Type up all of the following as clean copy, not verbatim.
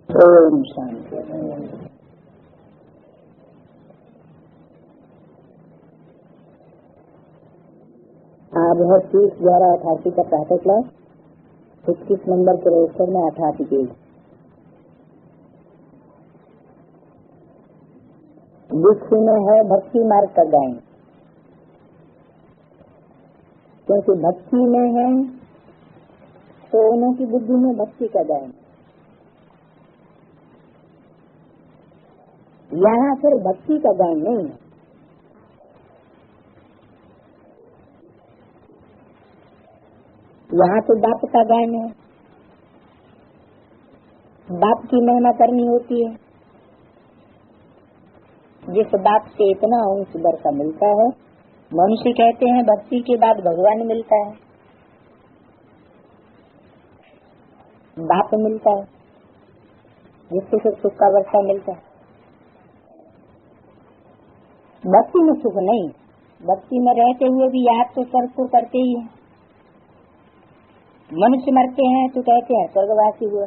ओम शांति। आज है 30/11/88 का प्रातः क्लास। 21 नंबर के रजिस्टर में 88 पेज। विश्व में है भक्ति मार्ग का गायन, क्योंकि भक्ति में है तो उन्हों की बुद्धि में भक्ति का गायन। यहाँ फिर भक्ति का गायन नहीं है, यहाँ तो बाप का गायन है। बाप की महिमा करनी होती है। जिस बाप से इतना अंश बरसा मिलता है, मनुष्य कहते हैं भक्ति के बाद भगवान मिलता है, बाप मिलता है, जिससे फिर सुख का वर्षा मिलता है। भक्ति में सुख नहीं, भक्ति में रहते हुए भी याद तो स्वर्ग को करते ही है। मनुष्य मरते हैं तो कहते हैं स्वर्गवासी हुआ।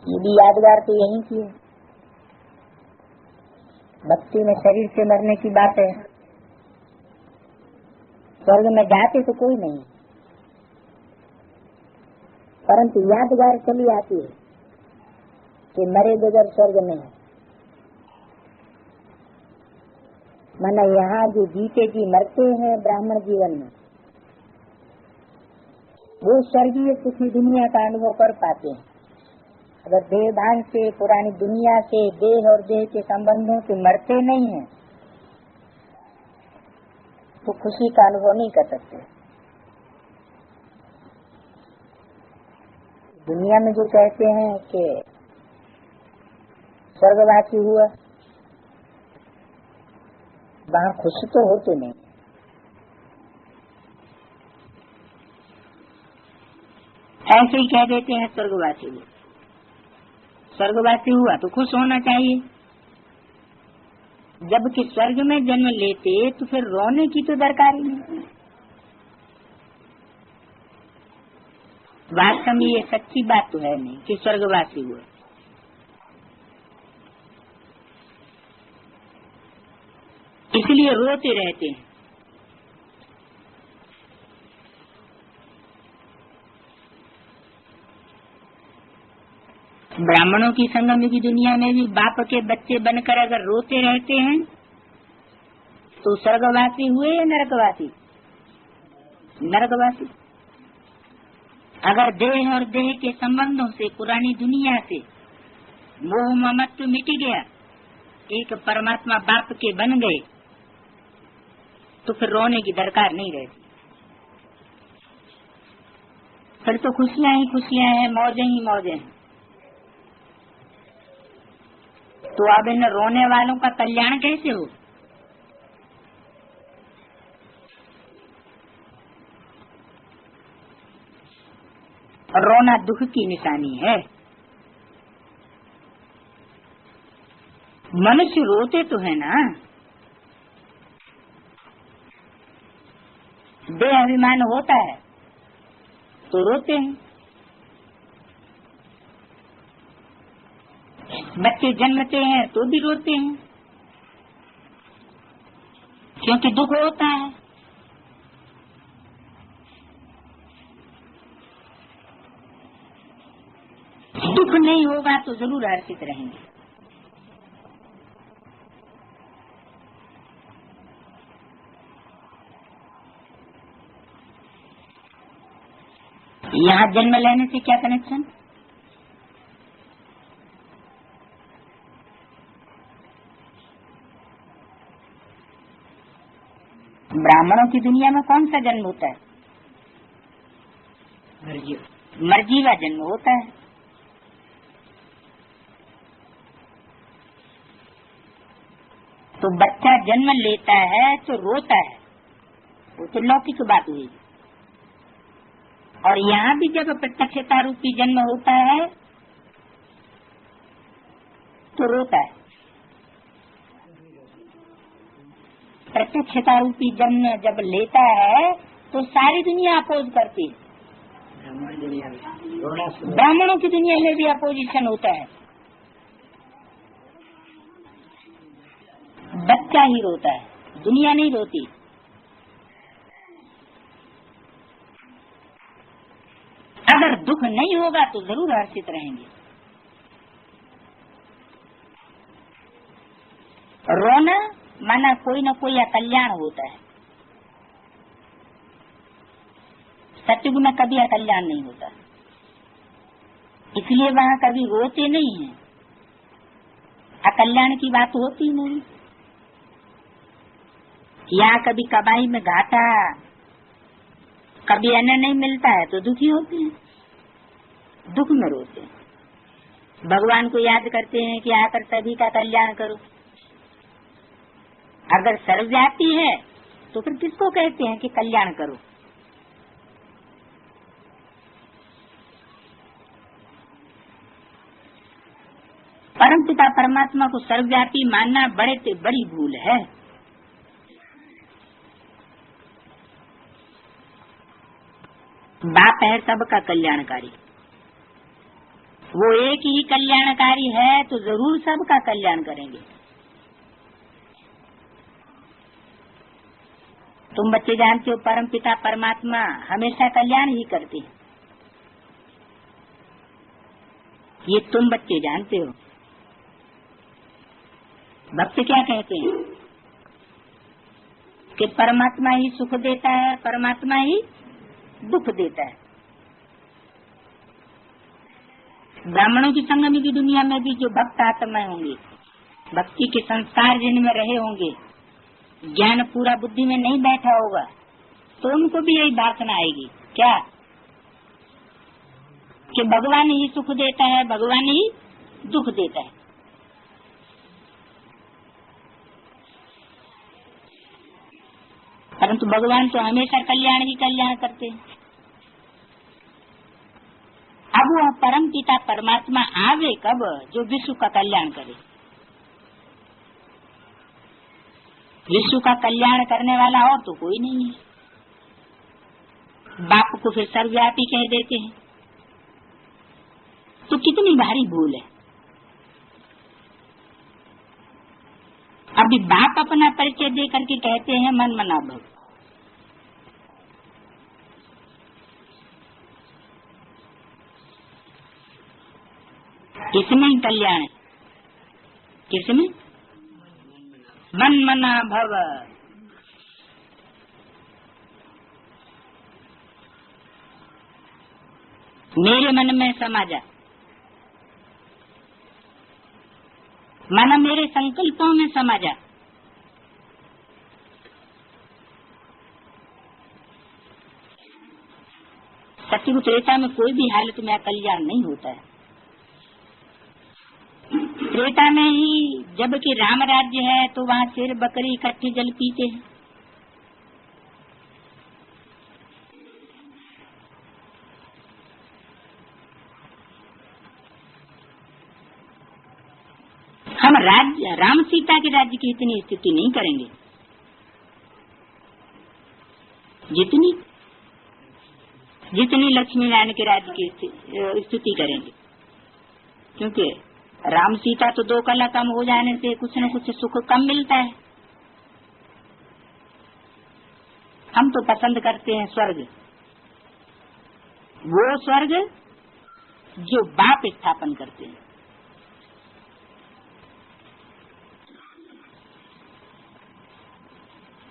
ये भी यादगार तो यही की है। भक्ति में शरीर से मरने की बात है, स्वर्ग में जाते तो कोई नहीं, परंतु यादगार चली आती है कि मरे बगैर स्वर्ग में है। माना यहाँ जो जीते जी मरते हैं ब्राह्मण जीवन में, वो स्वर्गीय सुखी दुनिया का अनुभव कर पाते हैं। अगर देहभान से, पुरानी दुनिया से, देह और देह के संबंधों से मरते नहीं हैं तो खुशी का अनुभव नहीं कर सकते। दुनिया में जो कहते हैं कि स्वर्गवासी हुआ, वहाँ खुश तो होते नहीं। ऐसे ही कह देते हैं स्वर्गवासी हुआ। स्वर्गवासी हुआ तो खुश होना चाहिए, जबकि स्वर्ग में जन्म लेते तो फिर रोने की तो दरकार ही नहीं। वास्तव में ये सच्ची बात तो है नहीं कि स्वर्गवासी हुआ। इसलिए रोते रहते हैं। ब्राह्मणों की संगम की दुनिया में भी बाप के बच्चे बनकर अगर रोते रहते हैं तो स्वर्गवासी हुए या नरकवासी? नरकवासी। अगर देह और देह के संबंधों से, पुरानी दुनिया से मोह ममत्व मिट गया, एक परमात्मा बाप के बन गए, तो फिर रोने की दरकार नहीं रहती। फिर तो खुशियां ही खुशियां हैं, मौजें ही मौजें हैं। तो अब इन रोने वालों का कल्याण कैसे हो? रोना दुख की निशानी है। मनुष्य रोते तो है ना, देह अभिमान होता है तो रोते हैं। बच्चे जन्मते हैं तो भी रोते हैं, क्योंकि दुख होता है। दुख नहीं होगा तो जरूर हर्षित रहेंगे। यहाँ जन्म लेने से क्या कनेक्शन? ब्राह्मणों की दुनिया में कौन सा जन्म होता है? मर्जीवा जन्म होता है। तो बच्चा जन्म लेता है तो रोता है, वो तो लौकिक बात हुई। और यहाँ भी जब प्रत्यक्षता रूपी जन्म होता है तो रोता है। प्रत्यक्षता रूपी जन्म जब लेता है तो सारी दुनिया अपोज करती है। ब्राह्मणों की दुनिया में भी अपोजिशन होता है। बच्चा ही रोता है, दुनिया नहीं रोती। अगर दुख नहीं होगा तो जरूर हर्षित रहेंगे। रोना माना कोई न कोई अकल्याण होता है। सत्युग में कभी अकल्याण नहीं होता, इसलिए वहाँ कभी रोते नहीं हैं। अकल्याण की बात होती नहीं। यहाँ कभी कमाई में घाटा, कभी अन्न नहीं मिलता है तो दुखी होते हैं, दुख में रोते हैं। भगवान को याद करते हैं कि आकर सभी का कल्याण करो। अगर सर्वव्यापी है तो फिर किसको कहते हैं कि कल्याण करो? परमपिता परमात्मा को सर्वव्यापी मानना बड़े से बड़ी भूल है। बाप है सबका कल्याणकारी, वो एक ही कल्याणकारी है तो जरूर सबका कल्याण करेंगे। तुम बच्चे जानते हो परमपिता परमात्मा हमेशा कल्याण ही करते हैं, ये तुम बच्चे जानते हो। भक्त क्या कहते हैं कि परमात्मा ही सुख देता है, परमात्मा ही दुख देता है। ब्राह्मणों की संगम की दुनिया में भी जो भक्त आत्माएं होंगी, भक्ति के संस्कार जिनमें रहे होंगे, ज्ञान पूरा बुद्धि में नहीं बैठा होगा, तो उनको भी यही वासना आएगी क्या कि भगवान ही सुख देता है, भगवान ही दुख देता है। परंतु भगवान तो हमेशा कल्याण ही कल्याण करते हैं। अब वह परम पिता परमात्मा आवे कब जो विश्व का कल्याण करे। विश्व का कल्याण करने वाला और तो कोई नहीं है। बाप को फिर सर्वव्यापी कह देते हैं, तो कितनी भारी भूल है। अभी बाप अपना परिचय दे करके कहते हैं मन मना भव। किसमें कल्याण है? किसमें? मन मना भव। मेरे मन में समा जा, माना मेरे संकल्पों में समा जा। सत्युग त्रेता में कोई भी हालत में कल्याण नहीं होता है। त्रेता में ही जबकि राम राज्य है तो वहाँ शेर बकरी इकट्ठे जल पीते हैं। हम राज्य राम सीता के राज्य की इतनी स्तुति नहीं करेंगे जितनी लक्ष्मी नारायण के राज्य की स्तुति करेंगे, क्योंकि राम सीता तो 2 कला कम हो जाने से कुछ न कुछ सुख कम मिलता है। हम तो पसंद करते हैं स्वर्ग, वो स्वर्ग जो बाप स्थापन करते हैं।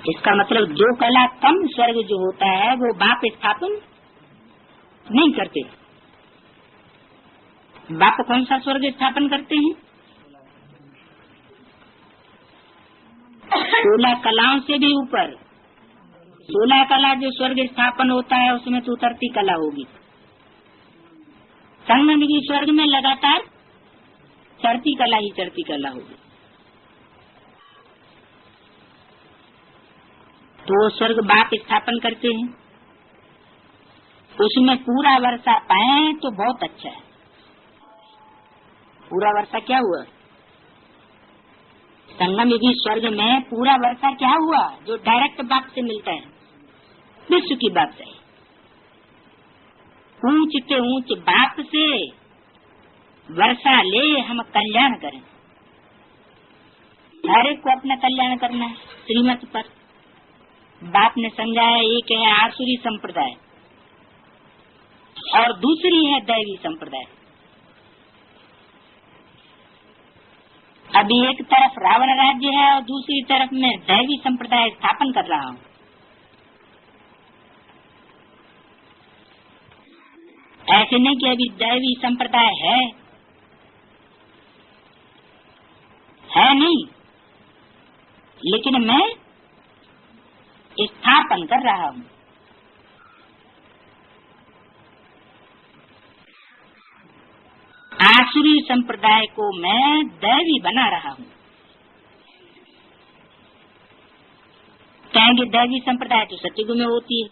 इसका मतलब 2 कला कम स्वर्ग जो होता है वो बाप स्थापन नहीं करते। बाप कौन सा स्वर्ग स्थापन करते हैं? 16 कलाओं से भी ऊपर। 16 कला जो स्वर्ग स्थापन होता है उसमें तो उतरती कला होगी। संगम की स्वर्ग में लगातार चढ़ती कला ही चढ़ती कला होगी। तो वो स्वर्ग बाप स्थापन करते हैं, उसमें पूरा वर्षा पाए तो बहुत अच्छा है। पूरा वर्षा क्या हुआ? संगम युगी स्वर्ग में पूरा वर्षा क्या हुआ जो डायरेक्ट बाप से मिलता है, विश्व की बात है। ऊंच से ऊंच बाप से वर्षा ले हम कल्याण करें। हर एक को अपना कल्याण करना है श्रीमत पर। बाप ने समझाया, एक है आसुरी संप्रदाय और दूसरी है दैवी संप्रदाय। अभी एक तरफ रावण राज्य है और दूसरी तरफ मैं दैवी संप्रदाय स्थापन कर रहा हूँ। ऐसे नहीं कि अभी दैवी संप्रदाय है नहीं, लेकिन मैं स्थापन कर रहा हूँ। आसुरी संप्रदाय को मैं दैवी बना रहा हूँ। कहेंगे दैवी संप्रदाय तो सतयुग में होती है।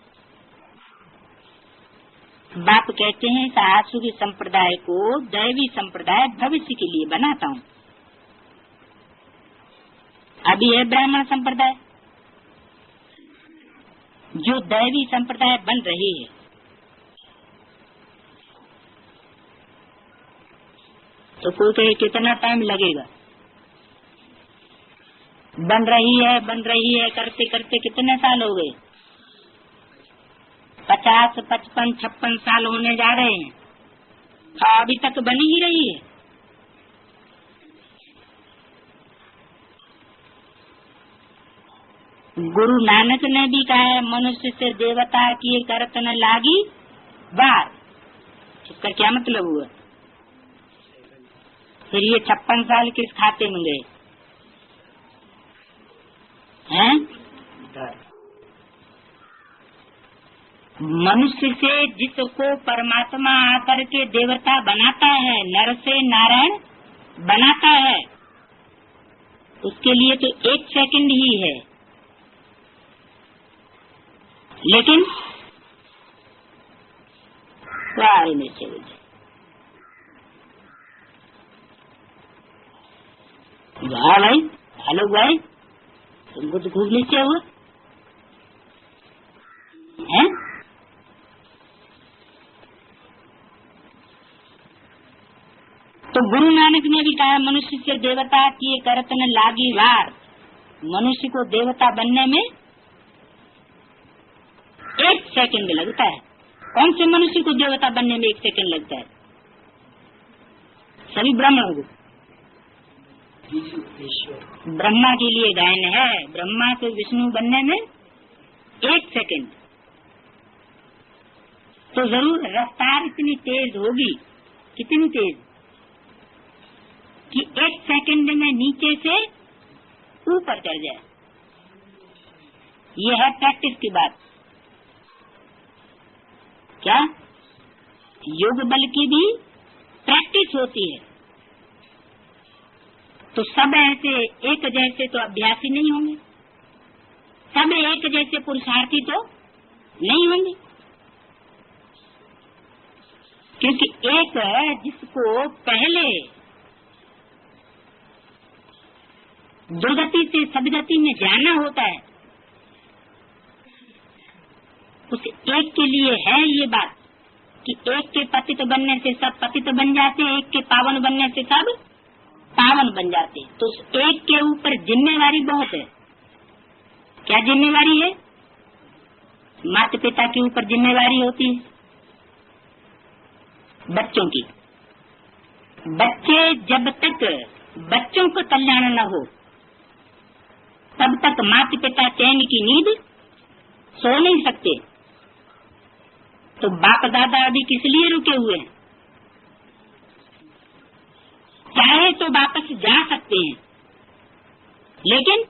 बाप कहते हैं इस आसुरी संप्रदाय को दैवी संप्रदाय भविष्य के लिए बनाता हूँ। अभी है ब्राह्मण संप्रदाय जो दैवी संप्रदाय बन रही है। तो कोई कहे कितना टाइम लगेगा? बन रही है करते करते कितने साल हो गए? 50, 55, 56 साल होने जा रहे हैं और अभी तक बनी ही रही है। गुरु नानक ने भी कहा है, मनुष्य से देवता की करत न लागी बार। इसका क्या मतलब हुआ? फिर ये 56 साल किस खाते में गए हैं? मनुष्य से जिसको परमात्मा आकर के देवता बनाता है, नर से नारायण बनाता है, उसके लिए तो 1 सेकंड ही है। लेकिन सारे नीचे हो जाए। वाह भाई, हेलो भाई, तुमको तो खूब नीचे हुआ है। तो गुरु नानक ने भी कहा, मनुष्य से देवता किए करत न लागी वार। मनुष्य को देवता बनने में 1 सेकंड लगता है। कौन से मनुष्य को देवता बनने में 1 सेकंड लगता है? सभी ब्राह्मणों को। ब्रह्मा के लिए गायन है, ब्रह्मा से विष्णु बनने में 1 सेकंड। तो जरूर रफ्तार इतनी तेज होगी, कितनी तेज कि 1 सेकंड में नीचे से ऊपर चढ़ जाए। ये है प्रैक्टिस की बात। क्या योग बल की भी प्रैक्टिस होती है। तो सब ऐसे एक जैसे तो अभ्यासी नहीं होंगे, सब एक जैसे पुरुषार्थी तो नहीं होंगे, क्योंकि एक जिसको पहले दुर्गति से सदगति में जाना होता है, उस एक के लिए है ये बात कि एक के पतित बनने से सब पतित बन जाते, एक के पावन बनने से सब पावन बन जाते। तो उस एक के ऊपर जिम्मेवारी बहुत है। क्या जिम्मेवारी है? माता पिता के ऊपर जिम्मेवारी होती है बच्चों की। बच्चे जब तक बच्चों को कल्याण न हो तब तक माता पिता चैन की नींद सो नहीं सकते। तो बाप दादा अभी किस लिए रुके हुए हैं? चाहे तो वापस जा सकते हैं, लेकिन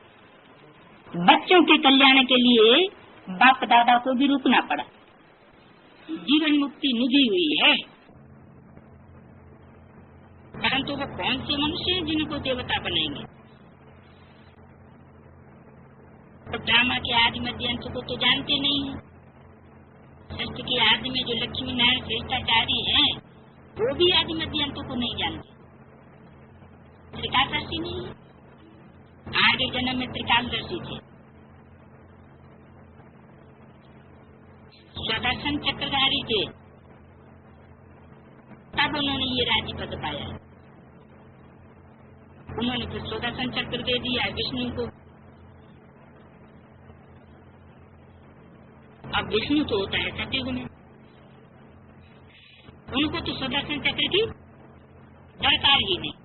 बच्चों के कल्याण के लिए बाप दादा को भी रुकना पड़ा। जीवन मुक्ति निधि हुई है, परंतु वो कौन से मनुष्य हैं जिनको देवता बनाएंगे? तो ड्रामा के आदि मध्य अंश को तो जानते नहीं है। सृष्टि के आदि में जो लक्ष्मी नारायण श्रेष्ठाचारी हैं, वो भी आदि मध्य अंतों को नहीं जानते। त्रिकालदर्शी नहीं है, आगे जन्म में त्रिकालदर्शी थे। स्वदर्शन चक्रधारी थे, तब उन्होंने ये राज्य पद पाया। उन्होंने फिर सुदर्शन चक्र दे दिया विष्णु को। अब विष्णु तो होता है सतयुग में, उनको तो सुदर्शन चक्र की दरकार ही नहीं।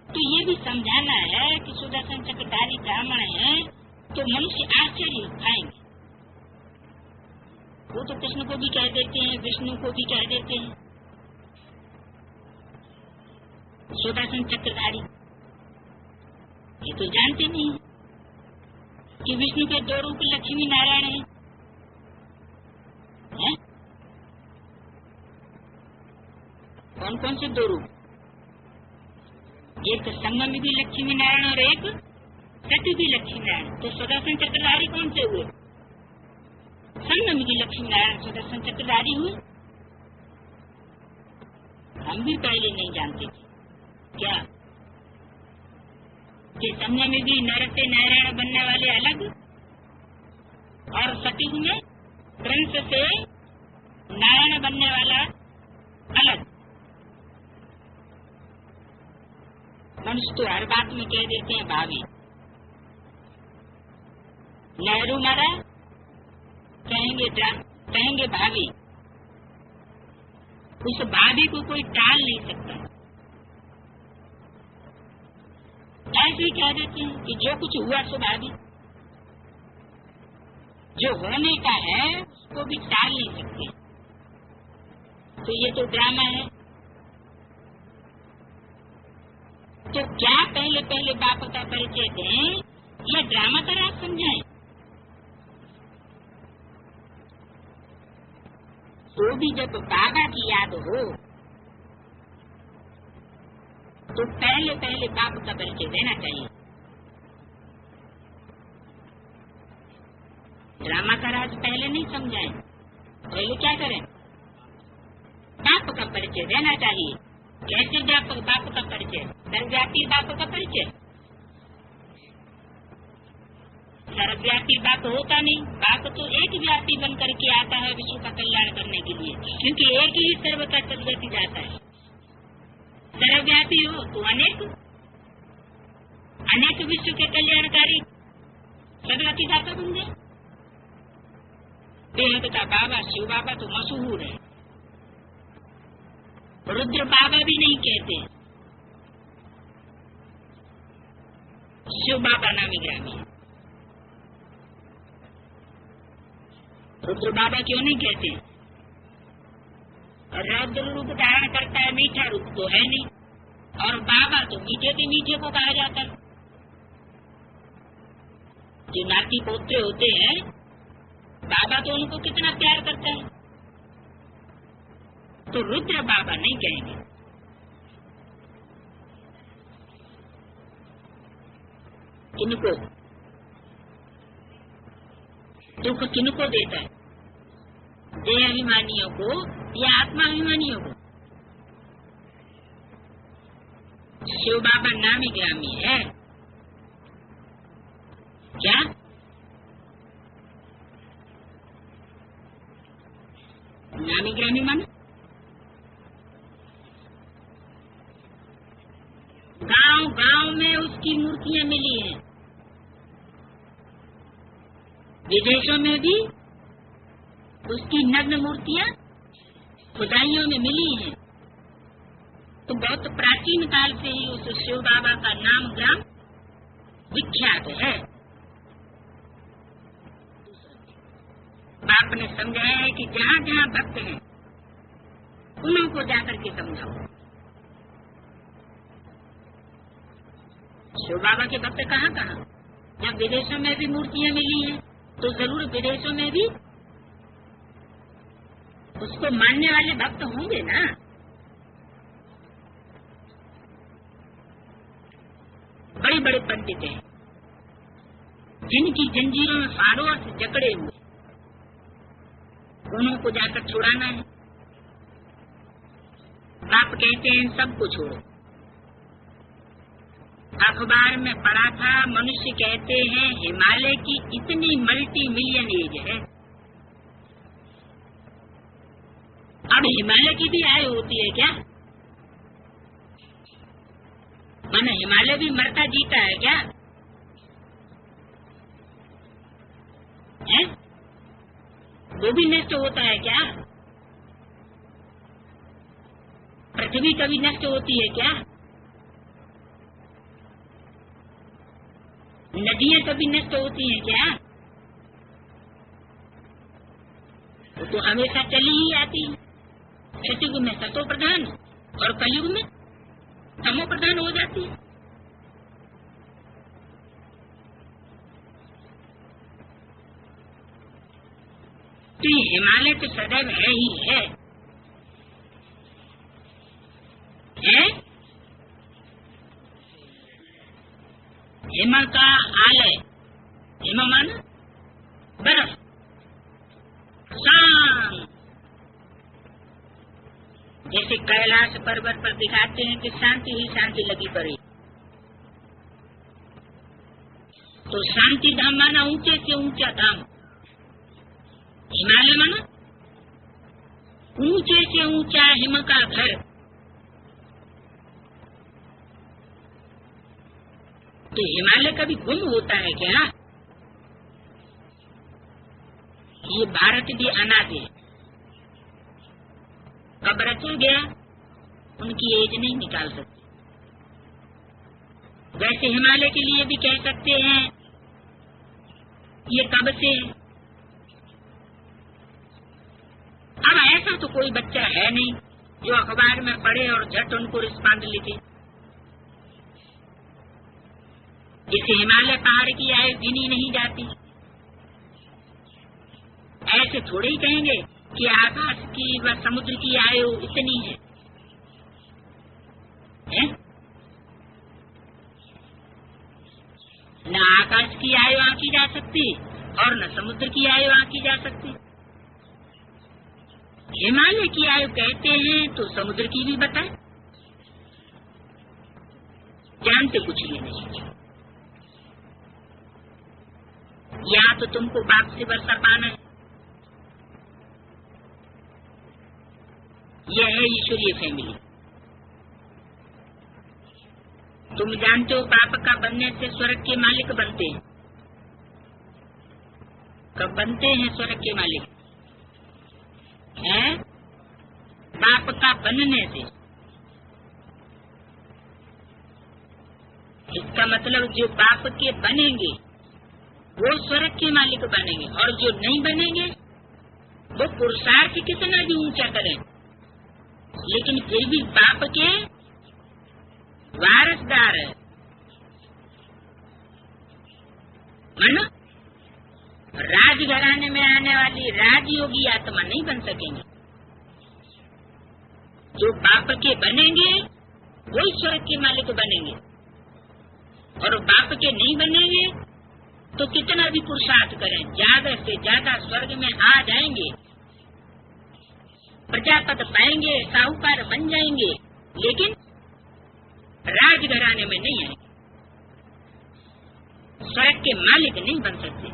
तो ये भी समझाना है कि सुदर्शन चक्रधारी ब्राह्मण है तो मनुष्य आश्चर्य खाएंगे। वो तो कृष्ण को भी कह देते हैं, विष्णु को भी कह देते हैं सुदर्शन चक्रधारी। ये तो जानते नहीं कि विष्णु के दो रूप लक्ष्मी नारायण हैं है? कौन कौन से दो रूप? एक संगम भी लक्ष्मी नारायण और एक सती भी लक्ष्मी नारायण। तो सुदर्शन चक्रधारी कौन से हुए? संगम की लक्ष्मी नारायण सुदर्शन चक्रधारी हुए। हम भी पहले नहीं जानते थे क्या कि संगम में भी नर से नारायण बनने वाले अलग और सतयुग में कंस से नारायण बनने वाला अलग। मनुष्य तो हर बात में कह देते हैं भाभी। नेहरू मरा कहेंगे भाभी। उस भाभी को कोई टाल नहीं सकता। ऐसे ही कह देते हैं कि जो कुछ हुआ सो भाभी, जो होने का है उसको भी टाल नहीं सकते। तो ये तो ड्रामा है। तो क्या पहले पहले बाप का परिचय दें या ड्रामा तरह आप समझाएं? तो भी जब बाबा की याद हो तो पहले पहले बाप का परिचय देना चाहिए। ड्रामा का राज पहले नहीं समझाएं, पहले क्या करें? बाप का परिचय देना चाहिए। कैसे बाप का परिचय? सर्वव्यापी बाप का परिचय। सर्वव्यापी बाप होता नहीं। बाप तो एक व्यापी बन करके आता है विश्व का कल्याण करने के लिए, क्योंकि एक ही सर्वथा सदगति जाता है। सर्वव्यापी हो तो अनेक विश्व के कल्याणकारी सदगति दाता बन गए। बेहद का बाबा शिव बाबा तो मशहूर है। रुद्र बाबा भी नहीं कहते, शिव बाबा नामी ग्रामी। रुद्र बाबा क्यों नहीं कहते? रुद्र रूप धारण करता है, मीठा रूप तो है नहीं, और बाबा तो मीठे के मीठे को कहा जाता है। जो नाती पोते होते हैं बाबा तो उनको कितना प्यार करता है। तो रुद्र बाबा नहीं कहेंगे। किनको दुख किनको देता है? देह अभिमानियों को या आत्मा अभिमानियों को? शिव बाबा नामी ग्रामी है क्या? नामी ग्रामी माने गांव गांव में उसकी मूर्तियां मिली हैं, विदेशों में भी उसकी नग्न मूर्तियां खुदाइयों में मिली हैं। तो बहुत प्राचीन काल से ही उस शिव बाबा का नाम ग्राम विख्यात है। बाप ने समझाया है कि जहाँ जहाँ भक्त हैं उन्हीं को जाकर के समझाओ। शिव बाबा के भक्त कहाँ कहाँ? जब विदेशों में भी मूर्तियां मिली हैं तो जरूर विदेशों में भी उसको मानने वाले भक्त होंगे ना। बड़े बड़े पंडित हैं जिनकी जंजीरों में फाड़ों से जकड़े हुए, उन्हों को जाकर छुड़ाना है। बाप कहते हैं सबको छोड़ो। अखबार में पढ़ा था, मनुष्य कहते हैं हिमालय की इतनी मल्टी मिलियन एज है, अब हिमालय की भी आयु होती है क्या? माने हिमालय भी मरता जीता है क्या? है? वो भी नष्ट होता है क्या? पृथ्वी कभी नष्ट होती है क्या? नदियां कभी नष्ट होती हैं क्या? वो तो हमेशा चली ही आती है। सतयुग में सतो प्रधान और कलयुग में तमो प्रधान हो जाती है। तो ये हिमालय तो सदैव है ही है। हिम का आलय, हिम माना बर्फ, शांत। जैसे कैलाश पर्वत पर दिखाते हैं कि शांति ही शांति लगी पड़ी, तो शांति धाम माना ऊंचे से ऊंचा धाम। हिमालय माना ऊंचे से ऊंचा हिम का घर। तो हिमालय कभी गुम होता है क्या? ये भारत भी अनादि है। कब रचा गया उनकी एज नहीं निकाल सकते। वैसे हिमालय के लिए भी कह सकते हैं ये कब से है। अब ऐसा तो कोई बच्चा है नहीं जो अखबार में पढ़े और झट उनको रिस्पॉन्ड लिखे। इसे हिमालय पहाड़ की आयु गिनी नहीं जाती। ऐसे थोड़े ही कहेंगे कि आकाश की व समुद्र की आयु इतनी है, है? न आकाश की आयु आंकी जा सकती और न समुद्र की आयु आंकी जा सकती। हिमालय की आयु कहते हैं तो समुद्र की भी बताए। जानते कुछ ये नहीं। या तो तुमको बाप से वर्षा पाना है। यह है ईश्वरीय फैमिली। तुम जानते हो बाप का बनने से स्वर्ग के मालिक बनते हैं। कब बनते हैं स्वर्ग के मालिक? है बाप का बनने से। इसका मतलब जो बाप के बनेंगे वो स्वर्ग के मालिक बनेंगे, और जो नहीं बनेंगे वो पुरुषार्थ कितना भी ऊंचा करें लेकिन फिर भी बाप के वारसदार है। मानो राजघराने में आने वाली राजयोगी आत्मा नहीं बन सकेंगे। जो बाप के बनेंगे वो स्वर्ग के मालिक बनेंगे, और बाप के नहीं बनेंगे तो कितना भी पुरुषार्थ करें ज्यादा से ज्यादा स्वर्ग में आ जाएंगे, प्रजापति पाएंगे, साहूकार बन जाएंगे, लेकिन राजघराने में नहीं आएंगे। स्वर्ग के मालिक नहीं बन सकते।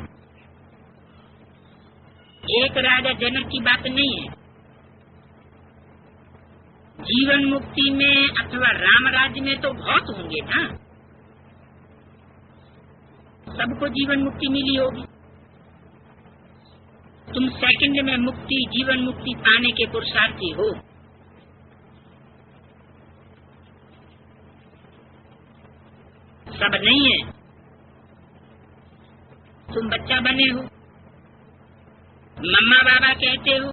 एक राजा जनक की बात नहीं है। जीवन मुक्ति में अथवा राम राज्य में तो बहुत होंगे ना। सबको जीवन मुक्ति मिली होगी। तुम सेकंड में मुक्ति, जीवन मुक्ति पाने के पुरुषार्थी हो। सब नहीं है। तुम बच्चा बने हो, मम्मा बाबा कहते हो,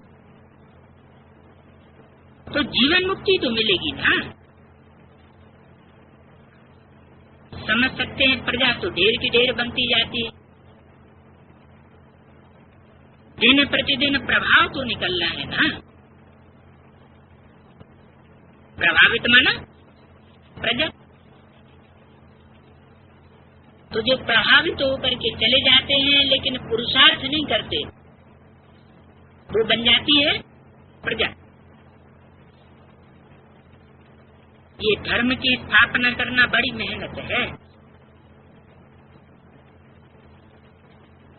तो जीवन मुक्ति तो मिलेगी ना। समझ सकते हैं प्रजा तो ढेर की ढेर बनती जाती है। दिन प्रतिदिन प्रभाव तो निकलना है ना। प्रभावित माना प्रजा। तो जो प्रभावित होकर के चले जाते हैं लेकिन पुरुषार्थ नहीं करते, वो बन जाती है प्रजा। ये धर्म की स्थापना करना बड़ी मेहनत है।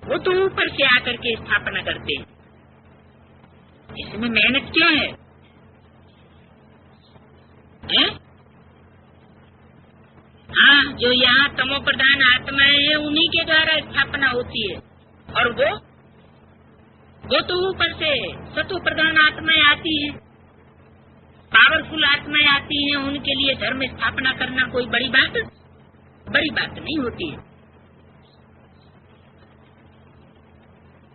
वो तो ऊपर से आकर के स्थापना करते हैं। इसमें मेहनत क्यों है? जो यहाँ तमो प्रधान आत्माएं हैं उन्हीं के द्वारा स्थापना होती है, और वो तो ऊपर से सतो प्रधान आत्माएं आती हैं, पावरफुल आत्माएं आती हैं। उनके लिए धर्म स्थापना करना कोई बड़ी बात नहीं होती है।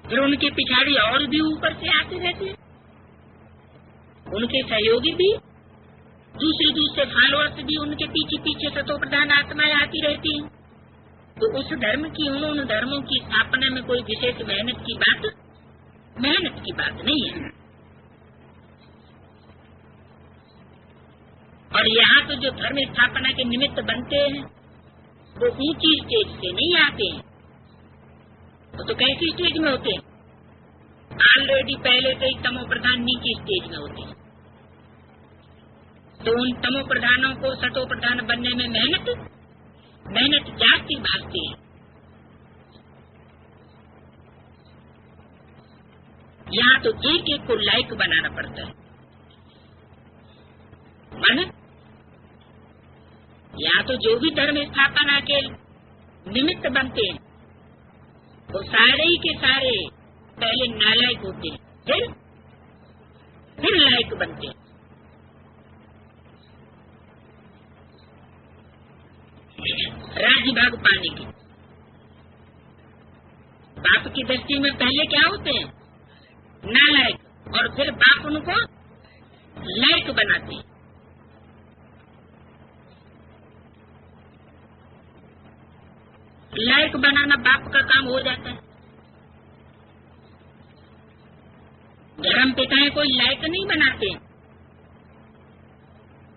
फिर उनके पिछाड़ी और भी ऊपर से आते रहते हैं, उनके सहयोगी भी, दूसरे फॉलोअर्स भी उनके पीछे सतो प्रधान आत्माएं आती रहती हैं। तो उस धर्म की, उन धर्मों की स्थापना में कोई विशेष मेहनत की बात नहीं है। और यहाँ तो जो धर्म स्थापना के निमित्त बनते हैं वो ऊंची स्टेज से नहीं आते हैं, वो तो कैसी स्टेज में होते हैं? ऑलरेडी पहले से ही तमो प्रधान नीची स्टेज में होते हैं। तो उन तमो प्रधानों को सतो प्रधान बनने में मेहनत जाती भागती है। यहाँ तो एक को लायक बनाना पड़ता है। मन यहाँ तो जो भी धर्म स्थापना के निमित्त बनते हैं वो सारे ही के सारे पहले नालायक होते हैं, फिर लायक बनते हैं। राज्य भाग पाने की बाप की दृष्टि में पहले क्या होते हैं? नालायक, और फिर बाप उनको लायक बनाते हैं। लायक बनाना बाप का काम हो जाता है। धर्म पिताएं कोई लायक नहीं बनाते,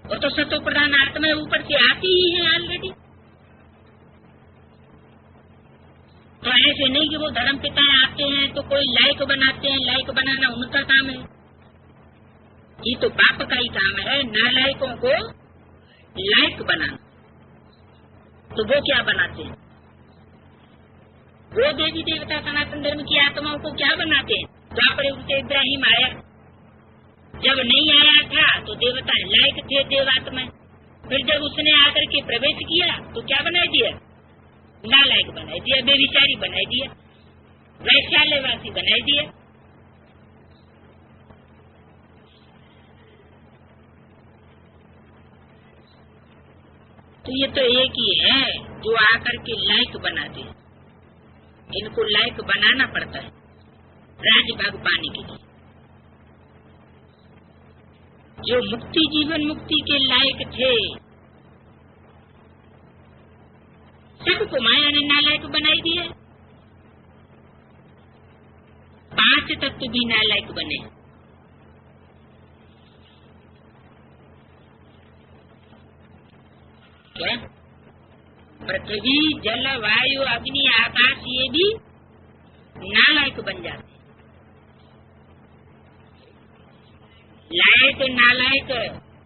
वो तो सतो प्रधान आत्मा ऊपर से आती ही है ऑलरेडी। तो ऐसे नहीं कि वो धर्म पिताएं आते हैं तो कोई लायक बनाते हैं, लायक बनाना उनका काम है। ये तो बाप का ही काम है नालायकों को लायक बनाना। तो वो क्या बनाते हैं? वो देवी देवता सनातन धर्म की आत्माओं को क्या बनाते हैं? द्वापर युग से इब्राहिम आया, जब नहीं आया था तो देवता लायक थे देवात्मा, फिर जब उसने आकर के प्रवेश किया तो क्या बना दिया? नालायक बना दिया, बेविचारी बना दिया, वैश्यालयवासी बना दिया। तो ये तो एक ही है जो आकर के लायक बनाते हैं। इनको लायक बनाना पड़ता है राजभाग पाने के लिए। जो मुक्ति जीवन मुक्ति के लायक थे सबको माया ने नालायक बनाई दिया। 5 तत्व भी नालायक बने। क्या? पृथ्वी जल वायु अग्नि आकाश ये भी नालायक बन जाते। लायक नालायक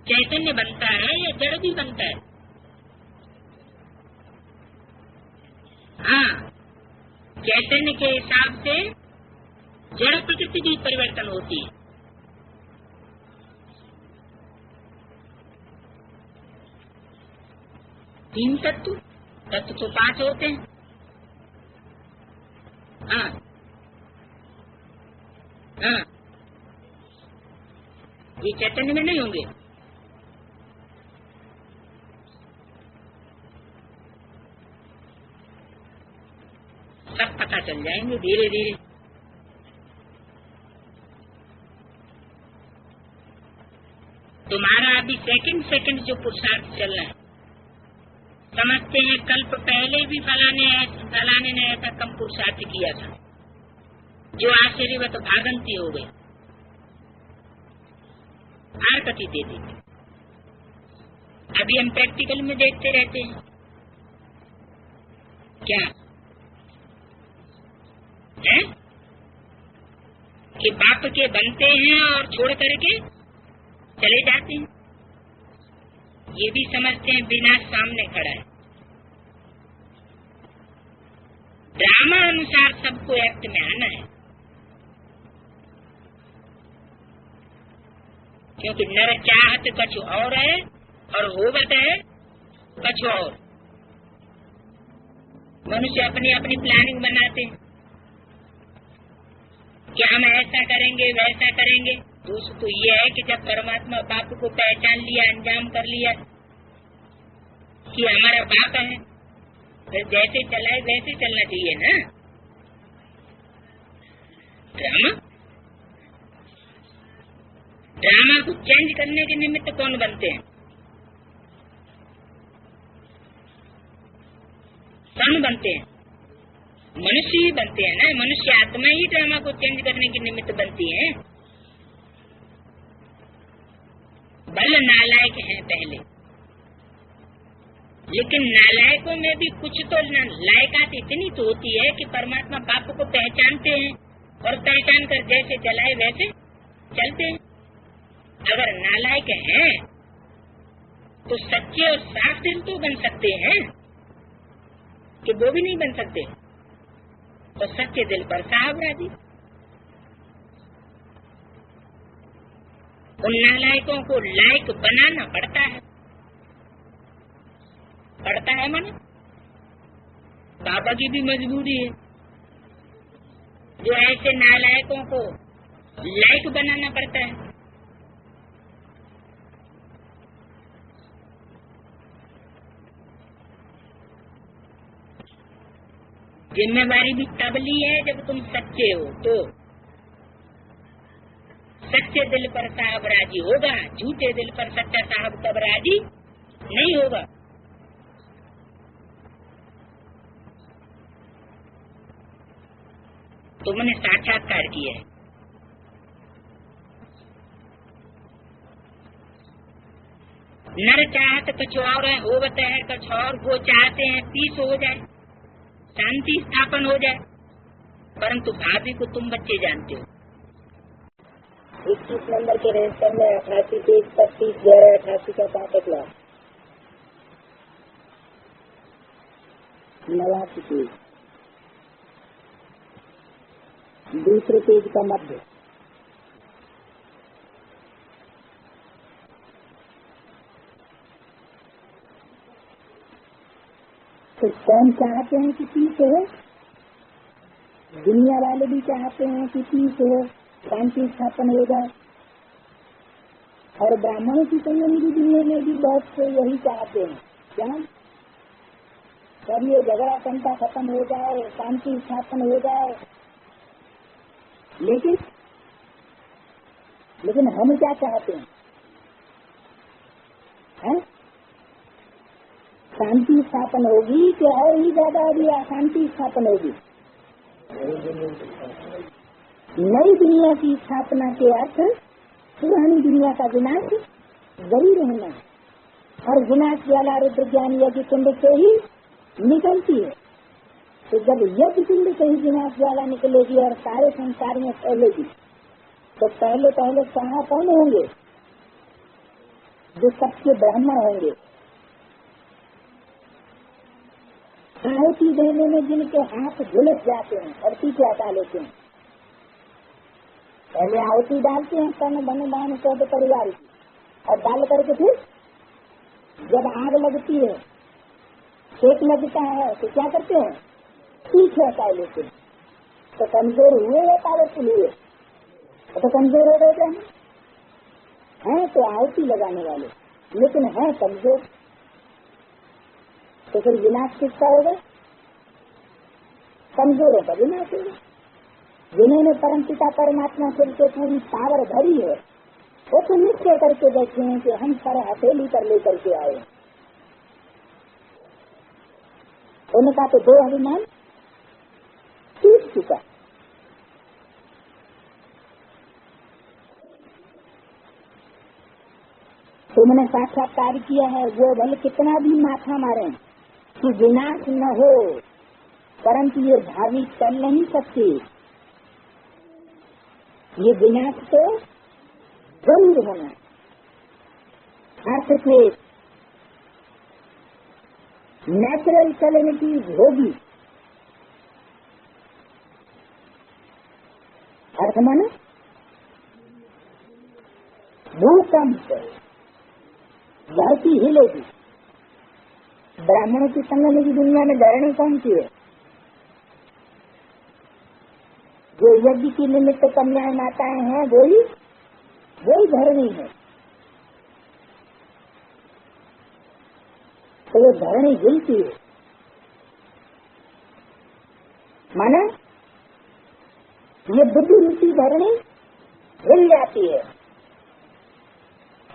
चैतन्य बनता है या जड़ भी बनता है? हाँ, चैतन्य के हिसाब से जड़ प्रकृति भी परिवर्तन होती है। तीन तत्व तो 5 होते हैं। हाँ, हाँ, ये चैतन्य में नहीं होंगे। सब पता चल जाएंगे धीरे धीरे। तुम्हारा अभी सेकंड जो पुरुषार्थ चल रहा है, समझते हैं कल्प पहले भी फलाने ने ऐसा कम पुरुषार्थ किया था जो आश्चर्यवत भागंती हो गए, हारकती दे दी। अभी हम प्रैक्टिकल में देखते रहते हैं क्या है कि बाप के बनते हैं और छोड़ करके चले जाते हैं। ये भी समझते हैं विनाश सामने खड़ा है। ड्रामा अनुसार सबको एक्ट में आना है, क्योंकि नर चाहत कछु और है और होवत है कछु और। मनुष्य अपनी अपनी प्लानिंग बनाते हैं कि हम ऐसा करेंगे वैसा करेंगे। दोष तो ये है कि जब परमात्मा बाप को पहचान लिया, अंजाम कर लिया कि हमारा बाप है, फिर जैसे चलाए वैसे चलना चाहिए ना। ड्रामा को चेंज करने के निमित्त कौन बनते हैं? कौन बनते हैं? मनुष्य ही बनते हैं ना। मनुष्य आत्मा ही ड्रामा को चेंज करने के निमित्त बनती है। बल नालायक हैं पहले, लेकिन नालायकों में भी कुछ तो लायकात इतनी तो होती है कि परमात्मा बाप को पहचानते हैं और पहचान कर जैसे चलाए वैसे चलते हैं। अगर नालायक हैं तो सच्चे और साफ दिल तो बन सकते हैं कि वो भी नहीं बन सकते। तो सच्चे दिल पर साहब राजी। उन नालायकों को लायक बनाना पड़ता है। माने बाबा की भी मजबूरी है, जो ऐसे नालायकों को लायक बनाना पड़ता है। जिम्मेवारी भी तब ली है जब तुम सच्चे हो, तो सच्चे दिल पर साहब राजी होगा। झूठे दिल पर सच्चा साहब कब राजी नहीं होगा। तुमने साक्षात्कार किया है। नर चाहत कुछ और है, होवत है कुछ और। वो चाहते हैं पीस हो जाए, शांति स्थापन हो जाए, परंतु भाभी को तुम बच्चे जानते हो। 21 नंबर के रजिस्टर में 88 पेज 25 1188 का 65 लाख 89 पेज, दूसरे पेज का मध्य। तो कौन चाहते हैं कि पीस हो? दुनिया वाले भी चाहते हैं कि पीस हो, शांति स्थापन हो जाए। और ब्राह्मणों की संबंधी दुनिया में भी बहुत से यही चाहते हैं। क्या? सब ये झगड़ा संता खत्म हो जाए, शांति स्थापन हो जाए। लेकिन हम क्या चाहते हैं? शांति स्थापन होगी कि और ही ज्यादा अभी अशांति स्थापन होगी? नई दुनिया की स्थापना के अर्थ पुरानी दुनिया का विनाश जरूर होना, और विनाश वाला रुद्र ज्ञान यज्ञ कुंड से ही निकलती है। तो जब यज्ञ कुंड से ही विनाश वाला निकलेगी और सारे संसार में फैलेगी, तो पहले कहाँ कौन होंगे? जो सबके ब्राह्मण होंगे। आहुति देने में जिनके हाथ झुलस जाते हैं और पीछे हटा लेते हैं। पहले आहुति डालते हैं तन बन दान सब परिवार की, और डाल करके फिर जब आग लगती है, सेक लगता है, तो क्या करते हैं? पीछे हटा लेते हैं। तो कमजोर हुए या पावरफुल हुए? तो कमजोर हो गए हैं तो आहुति लगाने वाले, लेकिन है कमजोर। तो फिर विनाश किसका होगा? कमजोरों का विनाश होगा। जिन्होंने परमपिता परमात्मा से पूरी पावर भरी है, वो तो निश्चय करके बैठे हैं कि हम सर हथेली पर लेकर के आए। उनका तो दो अभिमान टूट चुका। तुमने साक्षात्कार किया है, वो भले कितना भी माथा मारे कि विनाश न हो, परंतु ये भावी चल नहीं सकती। ये विनाश तो जरूर होना। अर्थ से नेचुरल कैलेमिटीज होगी। अर्थ माने भूकंप, धरती हिलेगी, ब्राह्मणों की संगम की दुनिया में धरणी कौन सी है? जो यज्ञ की निमित्त कन्याएं माताएं हैं वही धरणी है। तो वो धरणी हिलती है, माना ये बुद्धि रूपी धरणी हिल जाती है।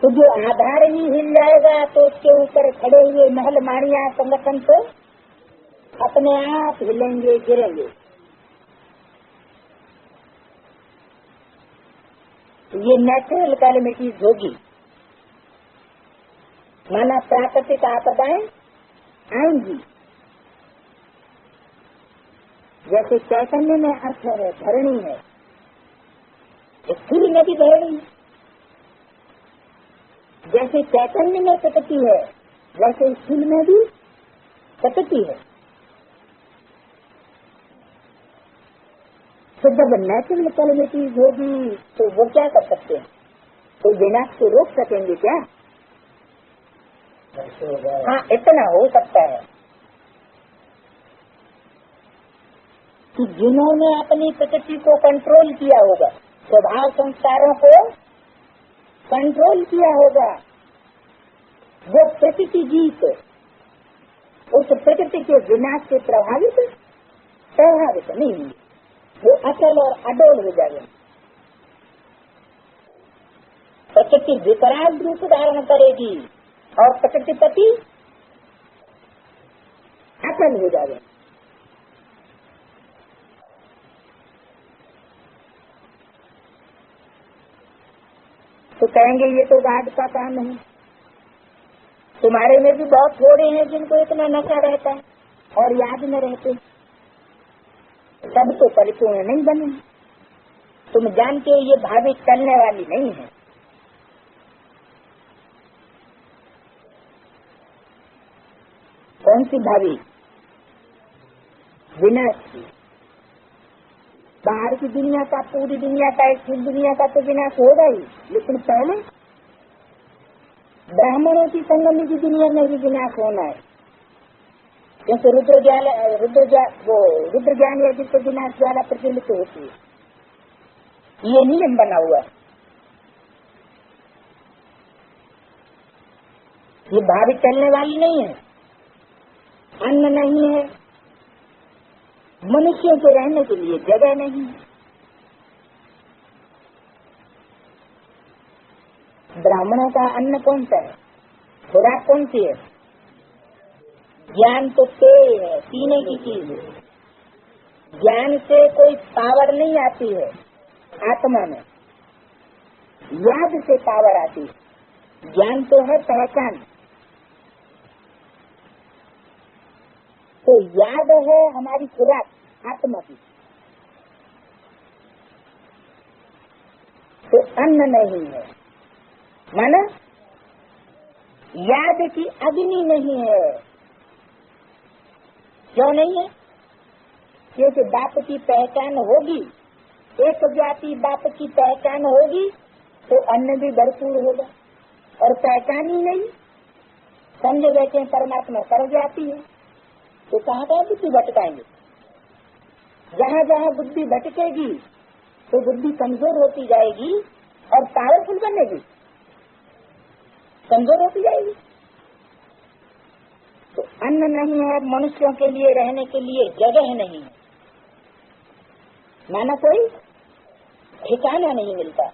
तो जो आधार ही हिल जाएगा तो उसके ऊपर खड़े हुए महल माड़िया संगठन तो अपने आप हिलेंगे, गिरेंगे। ये नेचुरल कैलेमिटीज होगी, माना प्राकृतिक आपदाएं आएंगी। जैसे चैतन्य में अर्थ है, धरणी है, स्थिर में भी धरणी है। जैसे चैतन्य में प्रकृति है वैसे स्थिर में भी प्रकृति है। तो जब नेचुरल कैलेमिटीज होगी तो वो क्या कर सकते हैं? तो विनाश को रोक सकेंगे क्या? हाँ, इतना हो सकता है कि जिन्होंने अपनी प्रकृति को कंट्रोल किया होगा, स्वभाव संस्कारों को कंट्रोल किया होगा, वो प्रकृति जीत उस प्रकृति के विनाश से प्रभावित नहीं होंगे, वो अचल और अडोल हो जाएंगे। प्रकृति विकराल रूप धारण करेगी और प्रकृतिपति अचल हो जाएगा। तो कहेंगे ये तो गाड का काम है, तुम्हारे में भी बहुत थोड़े हैं जिनको इतना नशा रहता है और याद न रहते, सब तो परिपूर्ण नहीं बने। तुम जानते हो ये भाभी चलने वाली नहीं है। कौन सी भाभी? विनाश की। बाहर की दुनिया का, पूरी दुनिया का, इस दुनिया का तो विनाश होगा ही, लेकिन पहले ब्राह्मणों की संगम की दुनिया में भी विनाश होना है। क्योंकि रुद्र ज्ञान है जिससे विनाश ज्वाला प्रज्वलित होती है, ये नियम बना हुआ है। ये भाभी चलने वाली नहीं है, अन्न नहीं है, मनुष्यों के रहने के लिए जगह नहीं। ब्राह्मणों का अन्न कौन सा है? खुराक कौन सी है? ज्ञान तो पेय है, पीने की चीज है। ज्ञान से कोई पावर नहीं आती है आत्मा में, याद से पावर आती है। ज्ञान तो है पहचान, तो याद है हमारी खुराक आत्मा की। तो अन्न नहीं है, माना याद की अग्नि नहीं है। क्यों नहीं है? क्योंकि बाप की पहचान होगी, एक जाति बाप की पहचान होगी तो अन्न भी भरपूर होगा। और पहचान ही नहीं, समझे बैठे परमात्मा कर जाती है तो कहाँ कहाँ बुद्धि भटकाएंगे। जहाँ जहाँ बुद्धि भटकेगी तो बुद्धि कमजोर होती जाएगी और पावरफुल बनेगी, कमजोर होती जाएगी। तो अन्न नहीं है, मनुष्यों के लिए रहने के लिए जगह नहीं है, माना कोई ठिकाना नहीं मिलता,